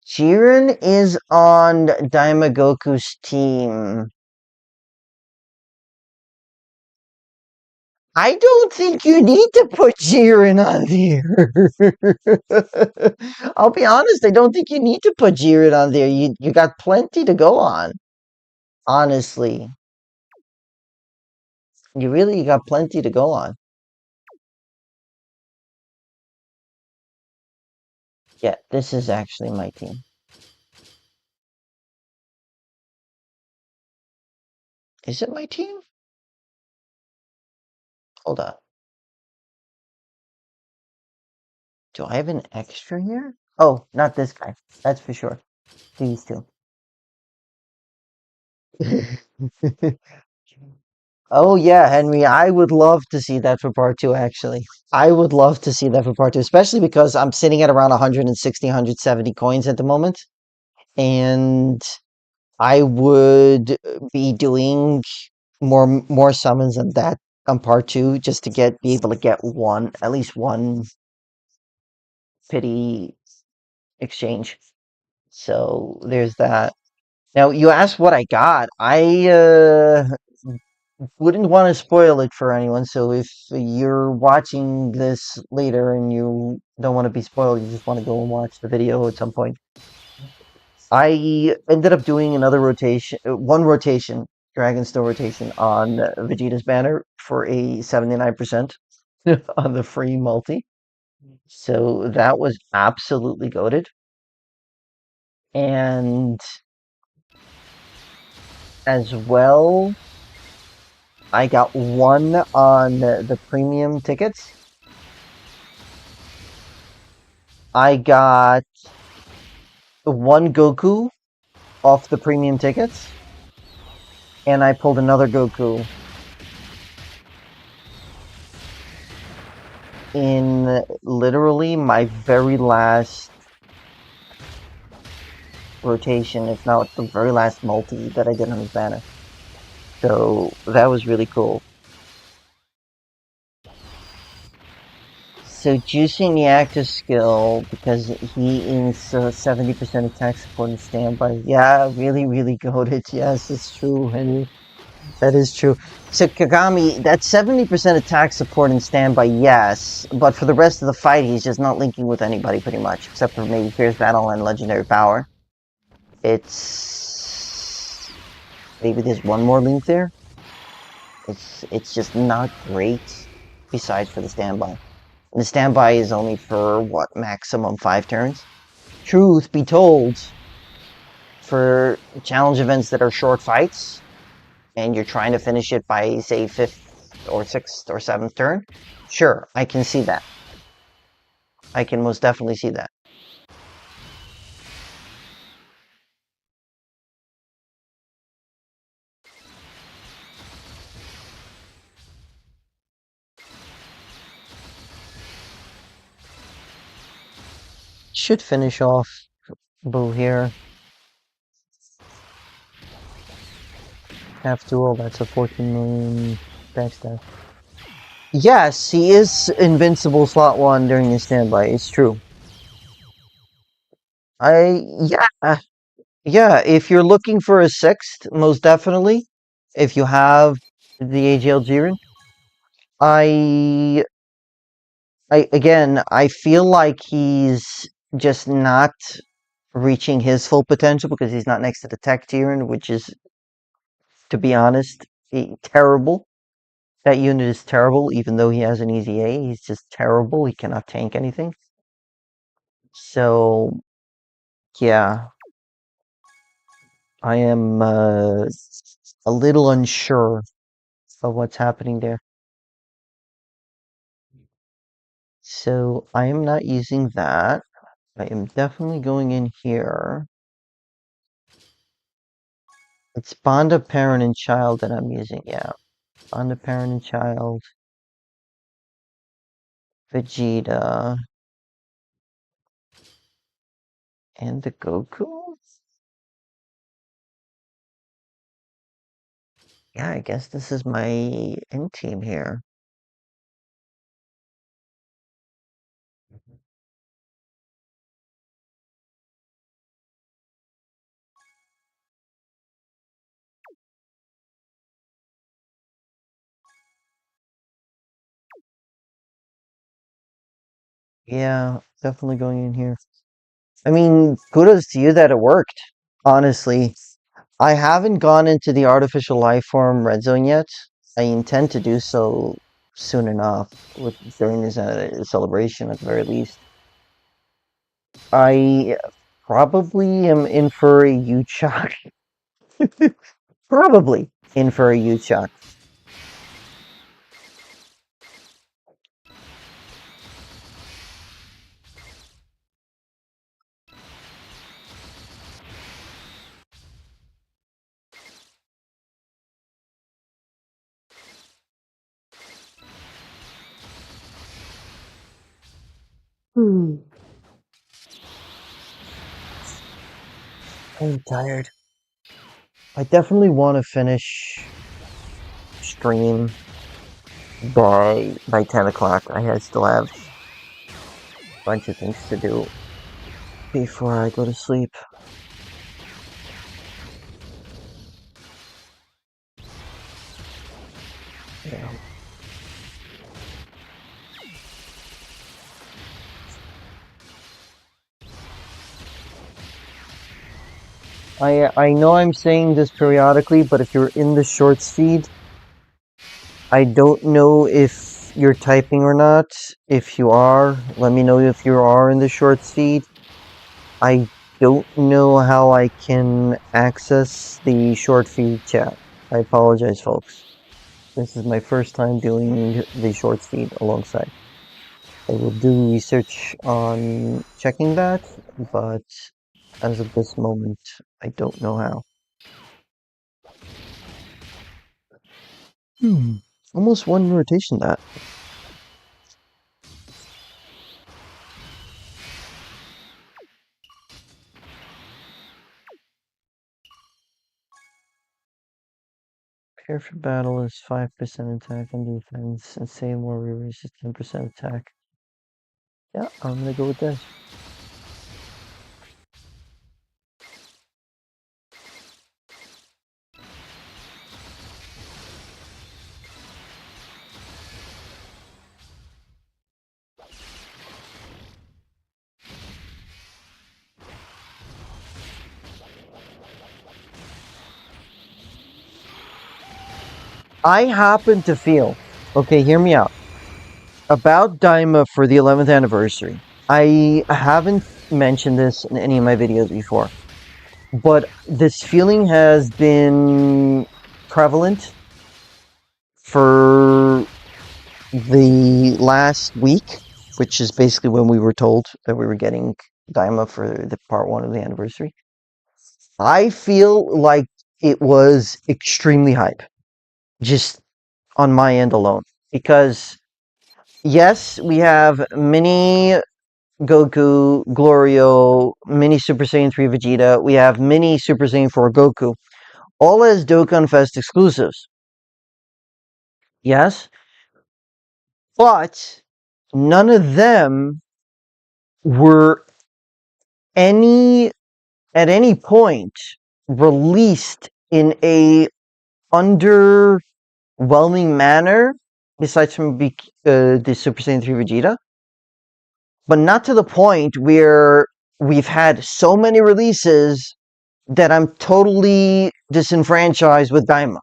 Jiren is on Daima Goku's team. I don't think you need to put Jiren on there. I'll be honest, I don't think you need to put Jiren on there. You got plenty to go on. Honestly. You got plenty to go on. Yeah, this is actually my team. Is it my team? Hold on. Do I have an extra here? Oh, not this guy. That's for sure. These two. Oh yeah, Henry, I would love to see that for part 2, actually. I would love to see that for part 2, especially because I'm sitting at around 160, 170 coins at the moment. And I would be doing more summons than that on part 2 just to be able to get at least one pity exchange. So there's that. Now you asked what I got. I wouldn't want to spoil it for anyone. So if you're watching this later and you don't want to be spoiled, you just want to go and watch the video at some point. I ended up doing another rotation, Dragonstone rotation on Vegeta's banner for a 79% on the free multi. So that was absolutely goated. And as well, I got one on the premium tickets. I got one Goku off the premium tickets. And I pulled another Goku in literally my very last rotation, if not the very last multi that I did on his banner. So that was really cool. so juicing the active skill because he is 70% attack support and standby. Yeah, really, really goated. Yes, it's true, Henry. That is true. So Kagami, that's 70% attack support and standby, yes, but for the rest of the fight, he's just not linking with anybody pretty much, except for maybe Fierce Battle and Legendary Power. It's maybe there's one more link there. It's just not great. Besides for the standby, and the standby is only for what maximum 5 turns. Truth be told, for challenge events that are short fights, and you're trying to finish it by say 5th or 6th or 7th turn, sure, I can see that. I can most definitely see that. Should finish off Boo here. Half duel, that's a 14 million backstab. Yes, he is invincible slot 1 during his standby, it's true. Yeah, if you're looking for a 6th, most definitely. If you have the AGL Jiren, I again, I feel like he's just not reaching his full potential because he's not next to the tech Jiren, which is, to be honest, terrible. That unit is terrible, even though he has an easy A. He's just terrible. He cannot tank anything. So, yeah, I am a little unsure of what's happening there. So I am not using that. I am definitely going in here. It's Bond Parent and Child that I'm using, yeah. Bond Parent and Child. Vegeta. And the Goku? Yeah, I guess this is my end team here. Yeah, definitely going in here. I mean, kudos to you that it worked, honestly. I haven't gone into the artificial life form red zone yet. I intend to do so soon enough during this celebration at the very least. I probably am in for a huge shock. Probably in for a huge shock. I'm tired. I definitely want to finish stream by 10 o'clock. Still have a bunch of things to do before I go to sleep. Yeah. I know I'm saying this periodically, but if you're in the shorts feed, I don't know if you're typing or not. If you are, let me know if you are in the shorts feed. I don't know how I can access the short feed chat. I apologize, folks. This is my first time doing the shorts feed alongside. I will do research on checking that, but as of this moment, I don't know how. Almost one rotation that. Prepare for battle is 5% attack and defense, and save more reverse is 10% attack. Yeah, I'm gonna go with this. I happen to feel, okay, hear me out, about Daima for the 11th anniversary. I haven't mentioned this in any of my videos before, but this feeling has been prevalent for the last week, which is basically when we were told that we were getting Daima for the part 1 of the anniversary. I feel like it was extremely hype, just on my end alone. Because, yes, we have mini Goku, Glorio, mini Super Saiyan 3 Vegeta, we have mini Super Saiyan 4 Goku, all as Dokkan Fest exclusives. Yes, but none of them were any at any point released in a underwhelming manner, besides from the Super Saiyan 3 Vegeta, but not to the point where we've had so many releases that I'm totally disenfranchised with Daima.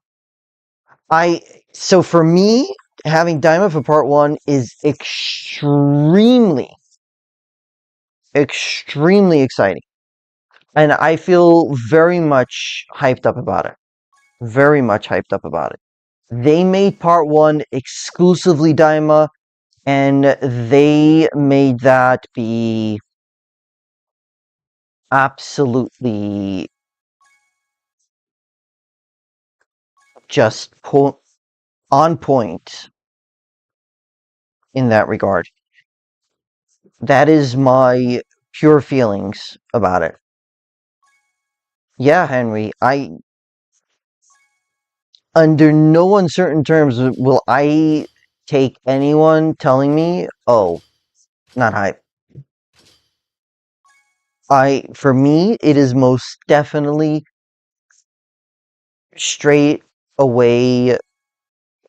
So for me, having Daima for part 1 is extremely exciting. And I feel very much hyped up about it. Very much hyped up about it. They made part 1 exclusively Daima, and they made that be absolutely just on point in that regard. That is my pure feelings about it. Yeah, Henry, under no uncertain terms will I take anyone telling me, oh, not hype. For me, it is most definitely straight away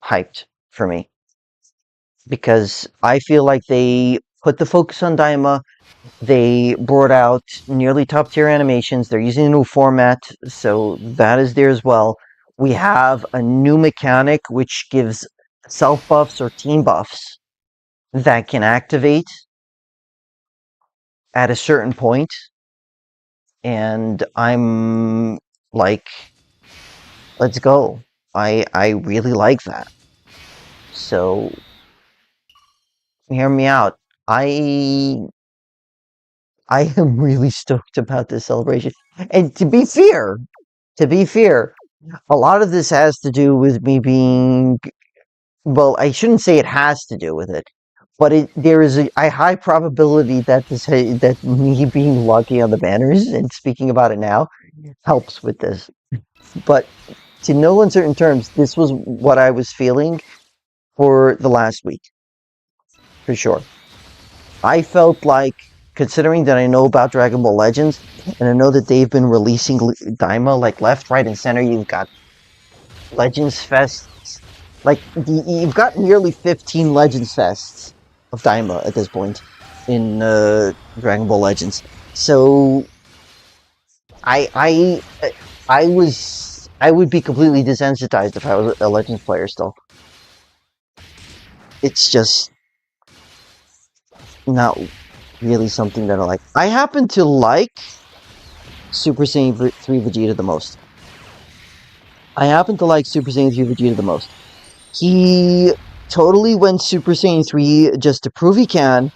hyped for me. Because I feel like they put the focus on Daima. They brought out nearly top tier animations. They're using a new format, so that is there as well. We have a new mechanic which gives self buffs or team buffs that can activate at a certain point. And I'm like, let's go. I really like that. So hear me out. I am really stoked about this celebration. And to be fair, a lot of this has to do with me being, well, I shouldn't say it has to do with it, but there is a high probability that that me being lucky on the banners and speaking about it now helps with this. But to no uncertain terms, this was what I was feeling for the last week, for sure. I felt like, considering that I know about Dragon Ball Legends, and I know that they've been releasing Daima like left, right, and center. You've got Legends Fests, like you've got nearly 15 Legends Fests of Daima at this point in Dragon Ball Legends. So I I would be completely desensitized if I was a Legends player still. It's just not really something that I like. I happen to like Super Saiyan 3 Vegeta the most. I happen to like Super Saiyan 3 Vegeta the most. He totally went Super Saiyan 3 just to prove he can,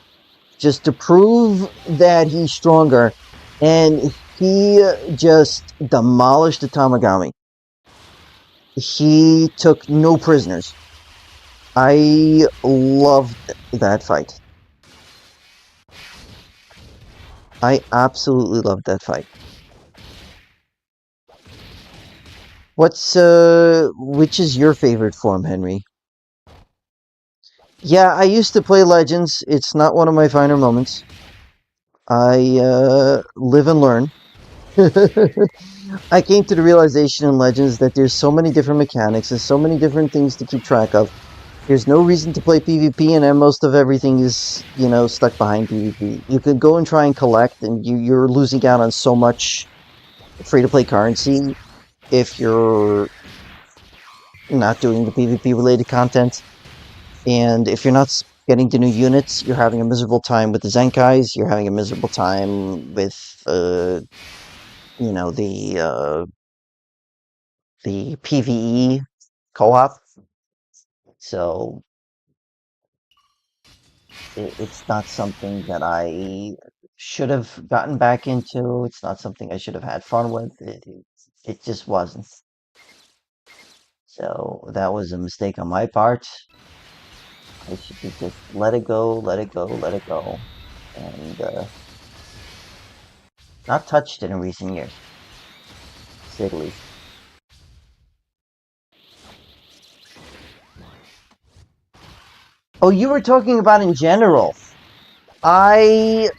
just to prove that he's stronger, and he just demolished the Tamagami. He took no prisoners. I loved that fight. I absolutely loved that fight. Which is your favorite form, Henry? Yeah, I used to play Legends. It's not one of my finer moments. I live and learn. I came to the realization in Legends that there's so many different mechanics and so many different things to keep track of. There's no reason to play PvP, and then most of everything is, stuck behind PvP. You could go and try and collect, and you're losing out on so much free-to-play currency if you're not doing the PvP-related content. And if you're not getting the new units, you're having a miserable time with the Zenkais, you're having a miserable time with, the PvE co-op. So it's not something that I should have gotten back into. It's not something I should have had fun with. It just wasn't. So that was a mistake on my part. I should have just let it go, let it go, let it go, and not touched it in recent years, to say the least. Oh, you were talking about in general. I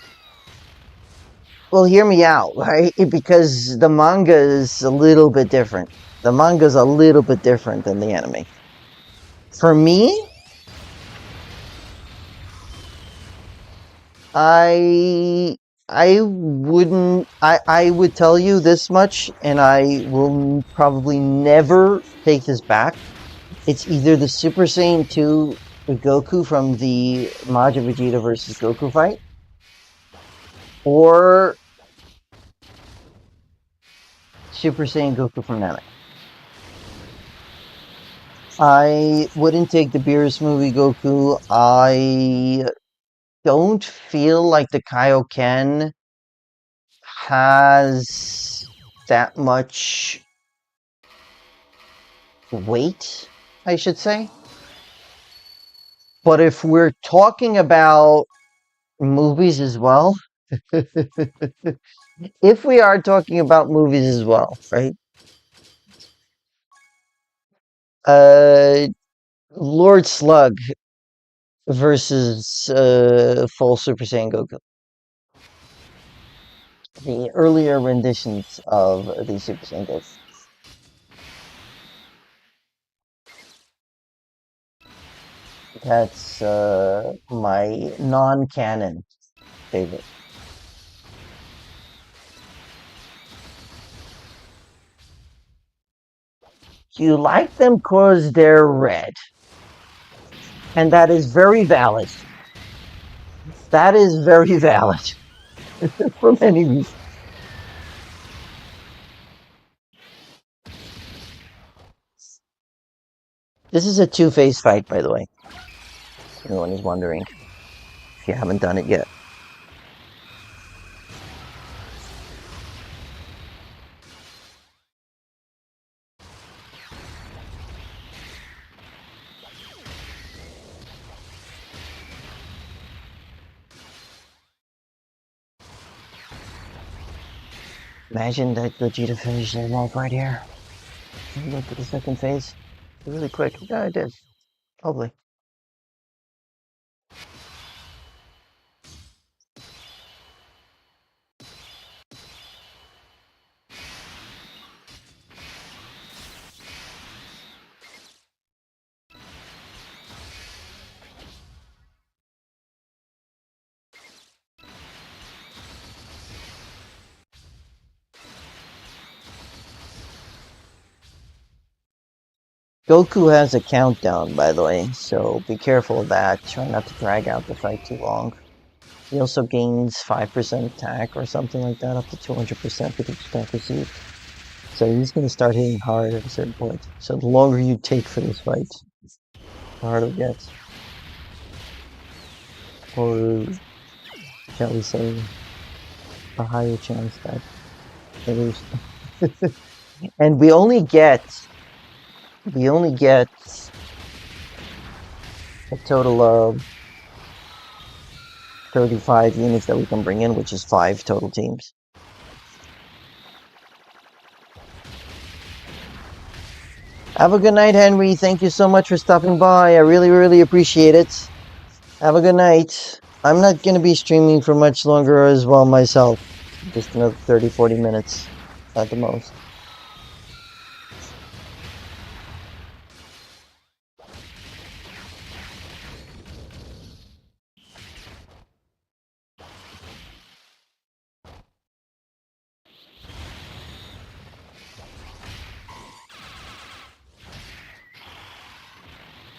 Well, hear me out, right? Because the manga is a little bit different. The manga is a little bit different than the anime. For me, I I would tell you this much, and I will probably never take this back. It's either the Super Saiyan 2 Goku from the Majin Vegeta versus Goku fight, or Super Saiyan Goku from Namek. I wouldn't take the Beerus movie Goku. I don't feel like the Kaioken has that much weight, I should say. But if we're talking about movies as well, if we are talking about movies as well, right? Uh, Lord Slug versus Full Super Saiyan Goku. The earlier renditions of the Super Saiyan Goku. That's my non-canon favorite. You like them because they're red. And that is very valid. That is very valid. For many reasons. This is a two-phase fight, by the way. If anyone is wondering. If you haven't done it yet. Imagine that Vegeta finished him off right here. Look at the second phase. Really quick. Yeah, I did. Probably. Goku has a countdown, by the way, so be careful of that. Try not to drag out the fight too long. He also gains 5% attack or something like that, up to 200% with each attack received. So he's going to start hitting hard at a certain point. So the longer you take for this fight, the harder it gets. Or shall we say, a higher chance that you lose. And we only get a total of 35 units that we can bring in, which is 5 total teams. Have a good night, Henry. Thank you so much for stopping by. I really, really appreciate it. Have a good night. I'm not going to be streaming for much longer as well myself. Just another 30, 40 minutes at the most.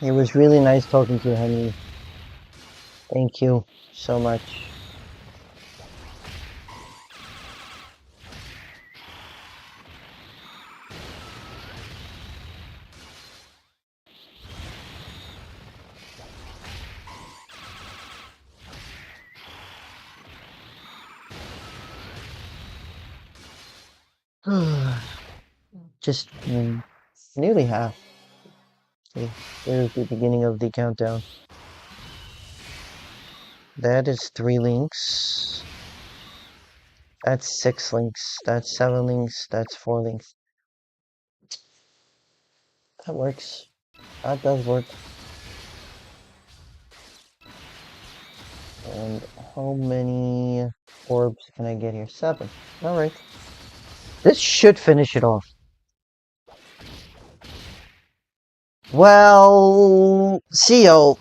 It was really nice talking to you, Henry. Thank you so much. Just nearly half. See, there's the beginning of the countdown. That is 3 links. That's 6 links. That's 7 links. That's 4 links. That works. That does work. And how many orbs can I get here? 7. Alright. This should finish it off. Well, CEO,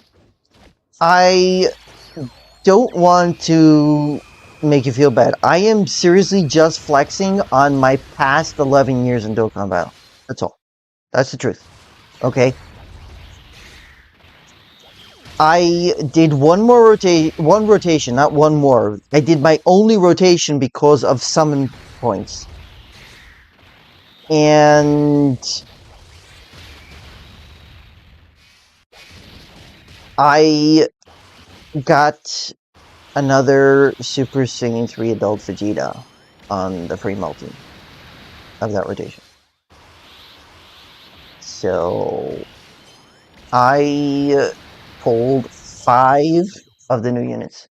I don't want to make you feel bad. I am seriously just flexing on my past 11 years in Dokkan Battle. That's all. That's the truth. Okay? I did one rotation, not one more. I did my only rotation because of summon points. And I got another Super Saiyan 3 Adult Vegeta on the free multi of that rotation. So I pulled 5 of the new units.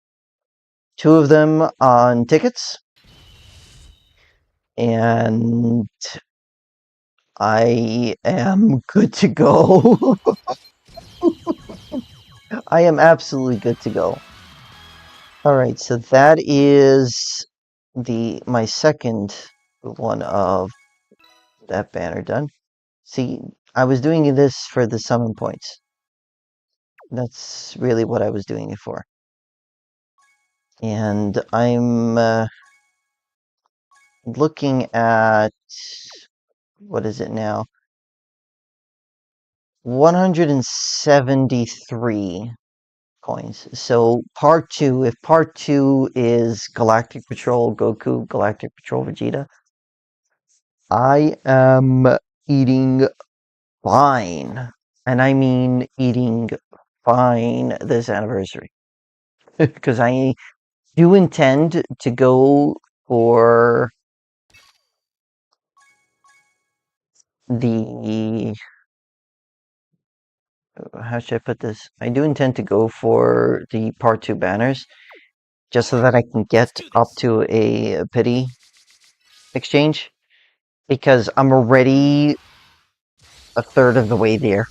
2 of them on tickets, and I am good to go. I am absolutely good to go. Alright, so that is my second one of that banner done. See, I was doing this for the summon points. That's really what I was doing it for. And I'm looking at, what is it now? 173 coins. So part 2, if part 2 is Galactic Patrol Goku, Galactic Patrol Vegeta, I am eating fine. And I mean eating fine this anniversary. Because I do intend to go for the, how should I put this? I do intend to go for the part 2 banners, just so that I can get up to a pity exchange, because I'm already a third of the way there,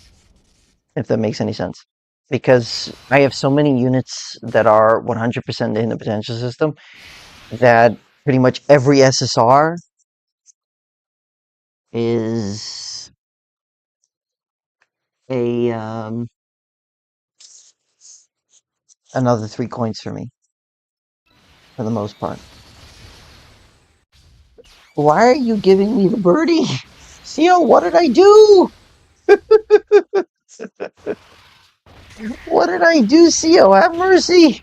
if that makes any sense. Because I have so many units that are 100% in the potential system that pretty much every SSR is a another 3 coins for me, for the most part. Why are you giving me the birdie? Seal, what did I do? What did I do, Seal? Have mercy!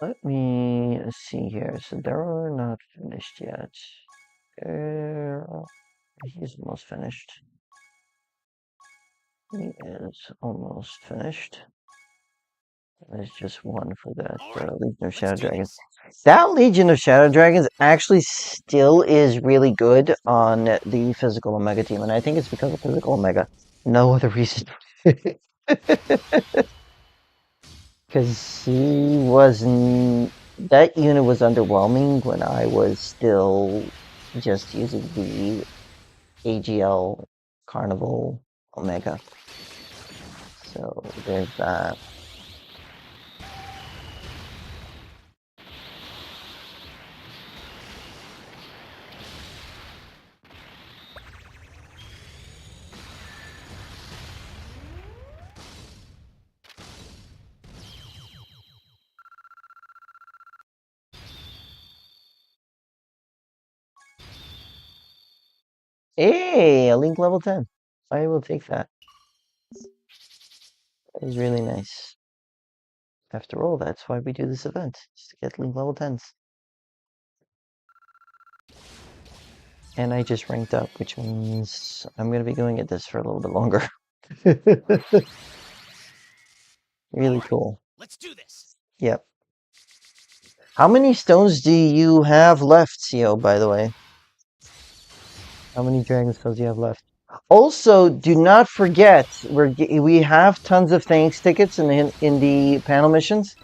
Let me see here. So they're not finished yet. He's almost finished. He is almost finished. There's just one for that Legion of Shadow Dragons. That Legion of Shadow Dragons actually still is really good on the physical Omega team, and I think it's because of physical Omega. No other reason. Because he wasn't. That unit was underwhelming when I was still just using the AGL Carnival Omega. So there's that. Hey, a Link level 10. I will take that. That is really nice. After all, that's why we do this event, just to get Link level 10s. And I just ranked up, which means I'm going to be going at this for a little bit longer. Really cool. Let's do this. Yep. How many stones do you have left, CO, by the way? How many dragon stones do you have left? Also, do not forget, we have tons of thanks tickets in the panel missions.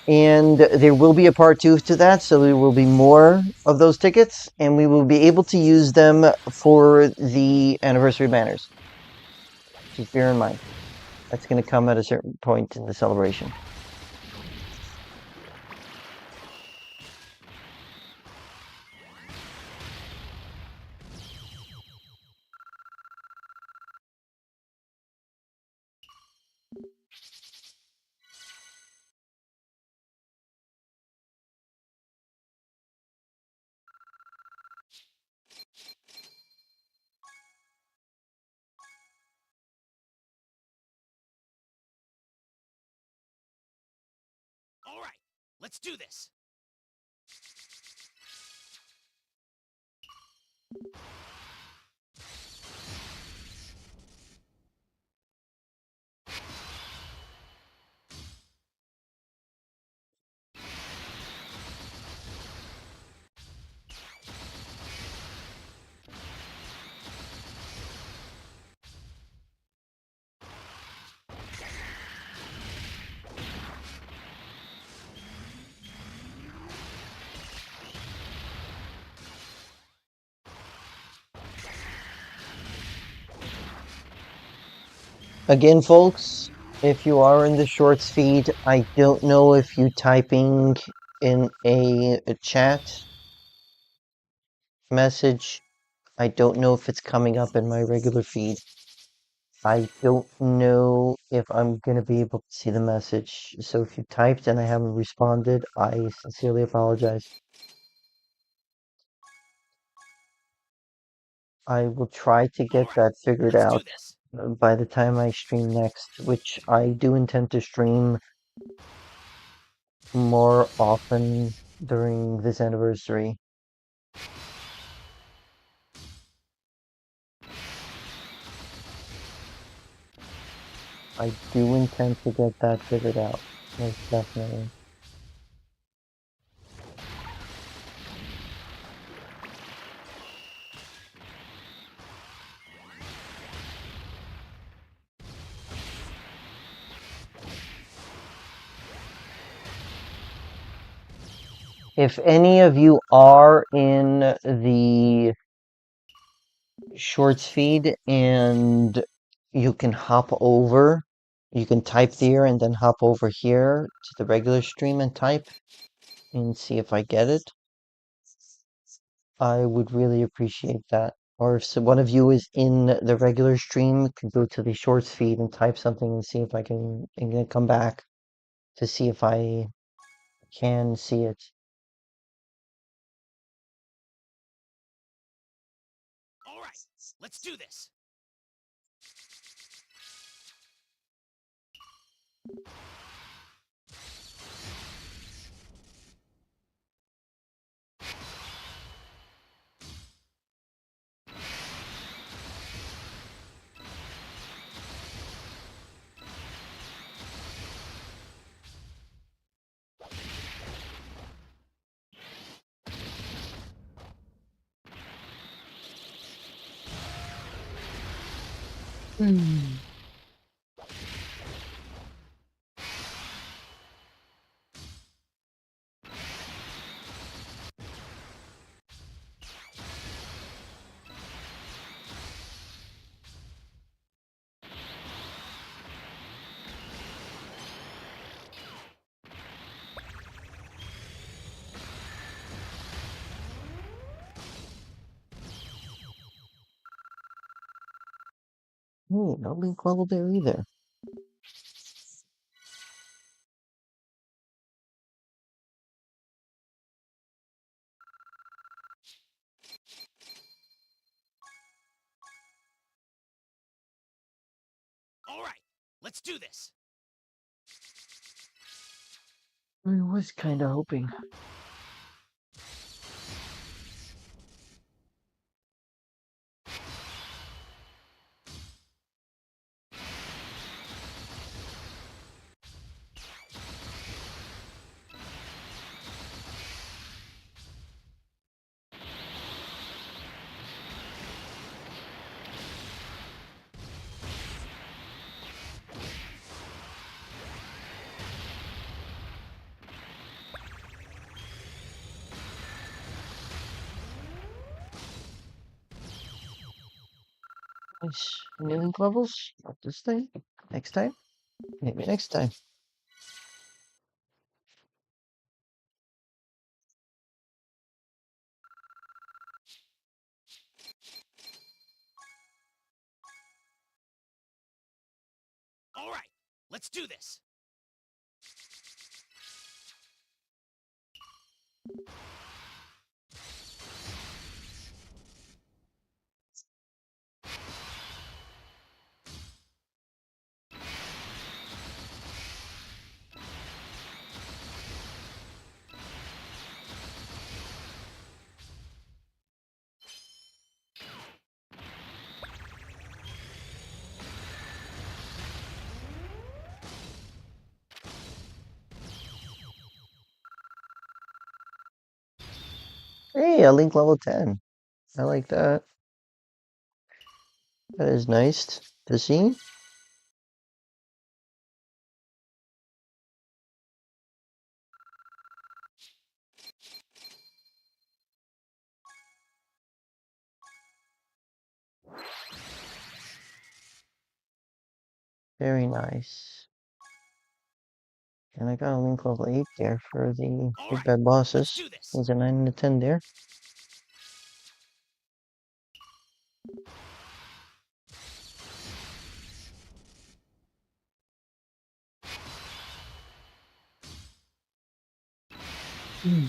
And there will be a part 2 to that, so there will be more of those tickets, and we will be able to use them for the anniversary banners. Just bear in mind. That's going to come at a certain point in the celebration. All right, let's do this. Again, folks, if you are in the shorts feed, I don't know if you typing in a chat message. I don't know if it's coming up in my regular feed. I don't know if I'm going to be able to see the message. So if you typed and I haven't responded, I sincerely apologize. I will try to get that figured Let's do out this. by the time I stream next, which I do intend to stream more often during this anniversary. I do intend to get that figured out, most definitely. If any of you are in the shorts feed and you can hop over, you can type there and then hop over here to the regular stream and type and see if I get it. I would really appreciate that. Or if one of you is in the regular stream, could go to the shorts feed and type something and see if I can and then come back to see if I can see it. All right, let's do this. Hmm. Hey, no link level there either. All right, let's do this. I was kind of hoping. Nice. New link levels? Not this time. Next time? Maybe next time. All right, let's do this. Hey, a link level 10. I like that. That is nice to see. Very nice. And I got a link level 8 there for the All big right, bad let's bosses. do this. There's a 9 and a 10 there. Hmm.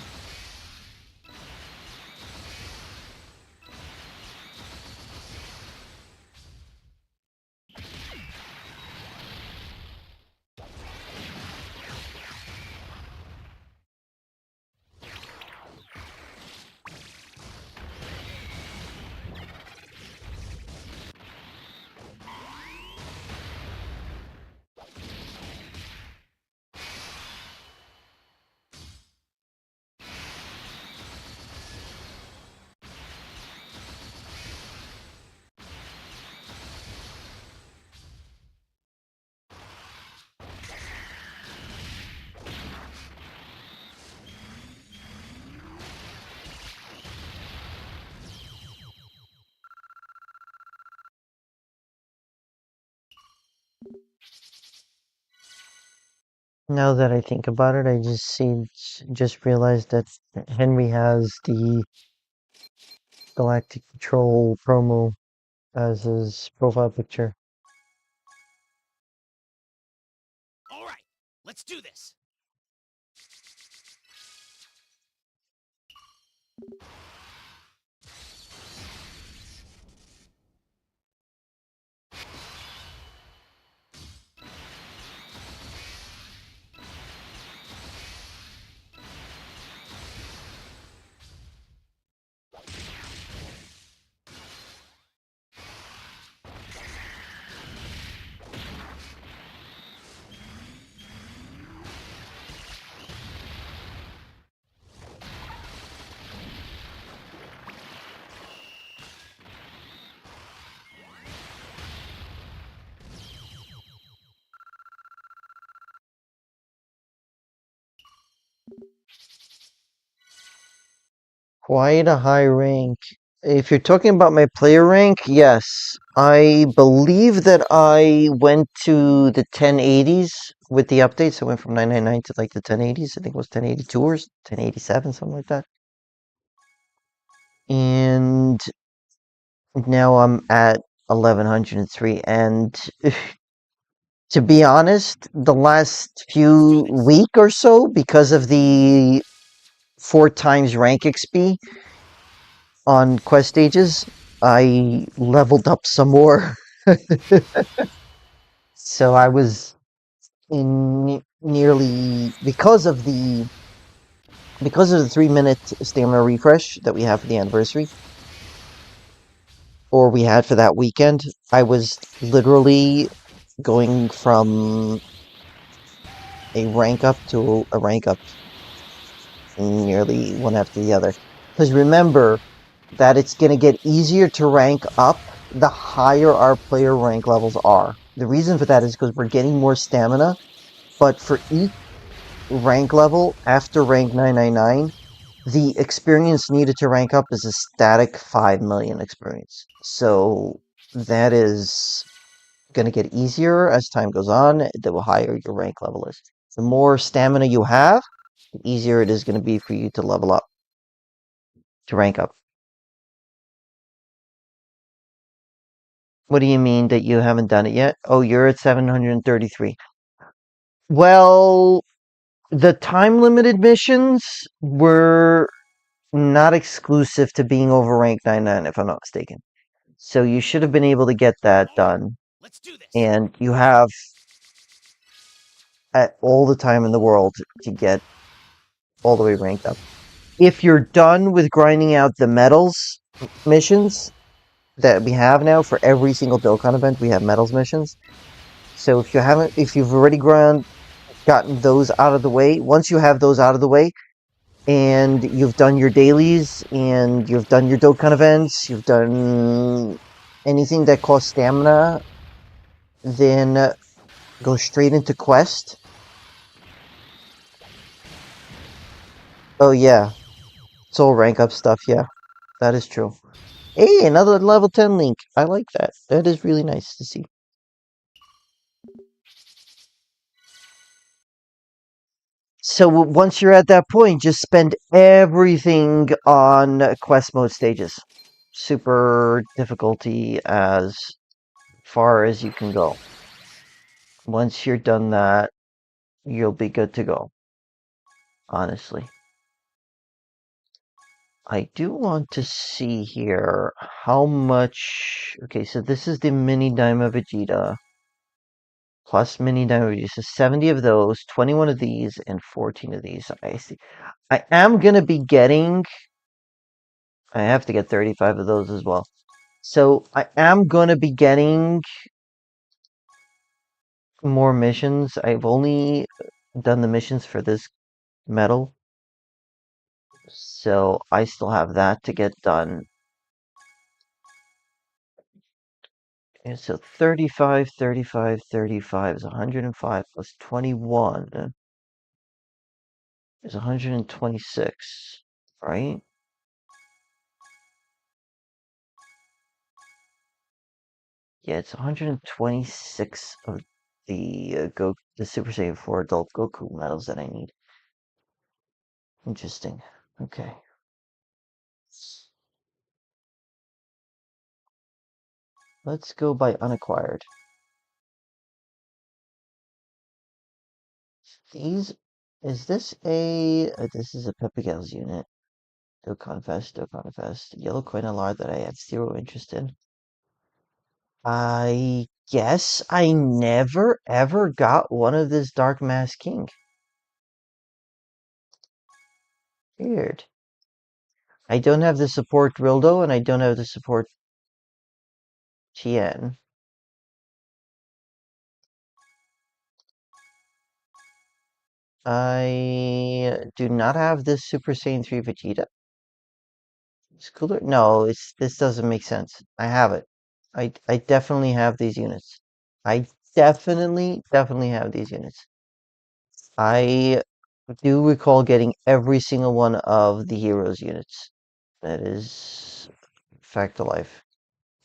Now that I think about it, I just realized that Henry has the Galactic Patrol promo as his profile picture. All right, let's do this. Quite a high rank. If you're talking about my player rank, yes. I believe that I went to the 1080s with the updates. I went from 999 to like the 1080s. I think it was 1082 or 1087, something like that. And now I'm at 1103. And to be honest, the last few week or so, because of the 4 times rank XP on quest stages, I leveled up some more. So I was in nearly because of the 3-minute stamina refresh that we have for the anniversary, or we had for that weekend. I was literally going from a rank up to a rank up nearly one after the other. Because remember that it's going to get easier to rank up the higher our player rank levels are. The reason for that is because we're getting more stamina, but for each rank level after rank 999, the experience needed to rank up is a static 5 million experience. So that is going to get easier as time goes on, the higher your rank level is. The more stamina you have, the easier it is going to be for you to level up, to rank up. What do you mean that you haven't done it yet? Oh, you're at 733. Well, the time limited missions were not exclusive to being over rank 99, if I'm not mistaken. So you should have been able to get that All right, done. let's do this. And you have all the time in the world to get all the way ranked up. If you're done with grinding out the medals missions that we have now for every single Dokkan event, we have medals missions. So if you've already gotten those out of the way, once you have those out of the way, and you've done your dailies, and you've done your Dokkan events, you've done anything that costs stamina, then go straight into quest. Oh yeah, it's all rank up stuff, yeah. That is true. Hey, another level 10 link. I like that. That is really nice to see. So once you're at that point, just spend everything on quest mode stages. Super difficulty as far as you can go. Once you're done that, you'll be good to go. Honestly. I do want to see here how much... Okay, so this is the mini Daima Vegeta. Plus mini Daima Vegeta. So 70 of those, 21 of these, and 14 of these. I see. I am going to be getting... I have to get 35 of those as well. So I am going to be getting more missions. I've only done the missions for this medal. So I still have that to get done. And so 35, 35, 35 is 105 plus 21 is 126, right? Yeah, it's 126 of the Super Saiyan 4 adult Goku medals that I need. Interesting. Okay. Let's go by unacquired. These is this this is a Pepigals unit. Dokkan Fest, Yellow coin alarm that I have zero interest in. I guess I never ever got one of this Dark Mask King. Weird. I don't have the support Rildo and I don't have the support Tien. I do not have this Super Saiyan 3 Vegeta. It's cooler. No, this doesn't make sense. I have it. I definitely have these units. I definitely have these units. I do recall getting every single one of the heroes units. That is fact of life.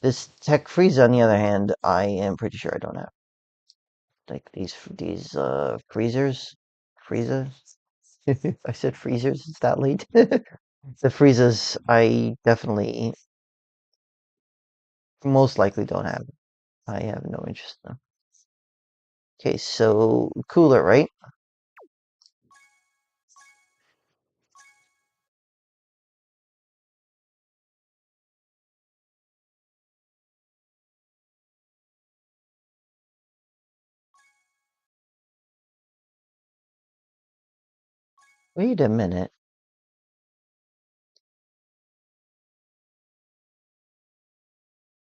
This Tech Frieza, on the other hand, I am pretty sure I don't have. Like these freezers, Frieza. I said freezers. It's that late. The Friezas, I definitely, most likely don't have. I have no interest in them. Okay, so cooler, right? Wait a minute.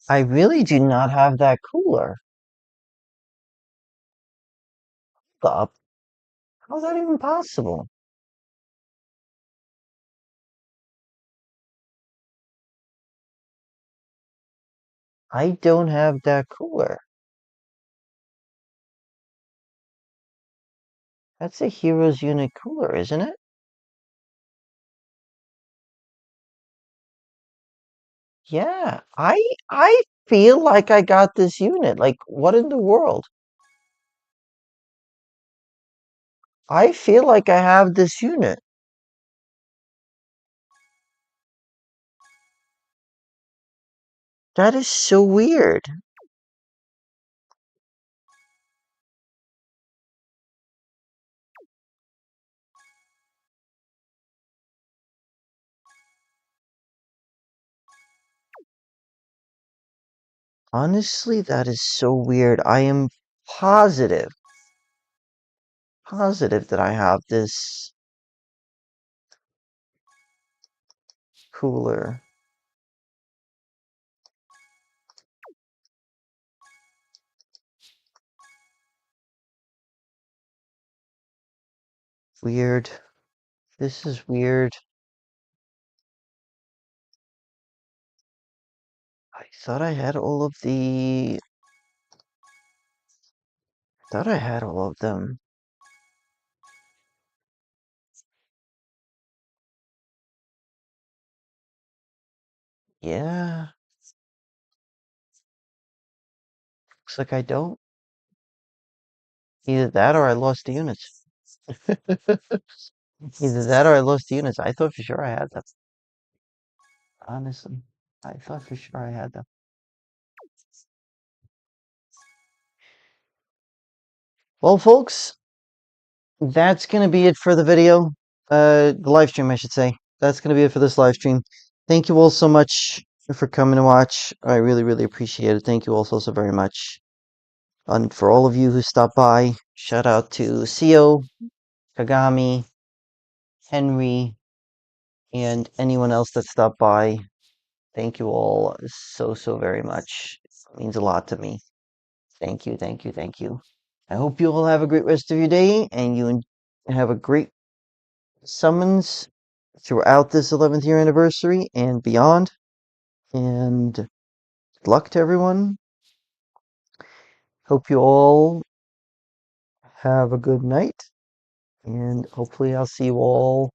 I really do not have that cooler. Stop. How's that even possible? I don't have that cooler. That's a Heroes Unit cooler, isn't it? Yeah, I feel like I got this unit. Like, what in the world? I feel like I have this unit. That is so weird. Honestly, that is so weird. I am positive, positive that I have this cooler. Weird. This is weird. I thought I had all of the. Thought I had all of them. Yeah. Looks like I don't. Either that or I lost the units. Either that or I lost the units. I thought for sure I had them. Honestly, I thought for sure I had them. Well, folks, that's going to be it for the video. The live stream, I should say. That's going to be it for this live stream. Thank you all so much for coming to watch. I really, really appreciate it. Thank you all so very much. And for all of you who stopped by, shout out to Sio, Kagami, Henry, and anyone else that stopped by. Thank you all so, so very much. It means a lot to me. Thank you, thank you, thank you. I hope you all have a great rest of your day and you have a great summons throughout this 11th year anniversary and beyond. And good luck to everyone. Hope you all have a good night. And hopefully, I'll see you all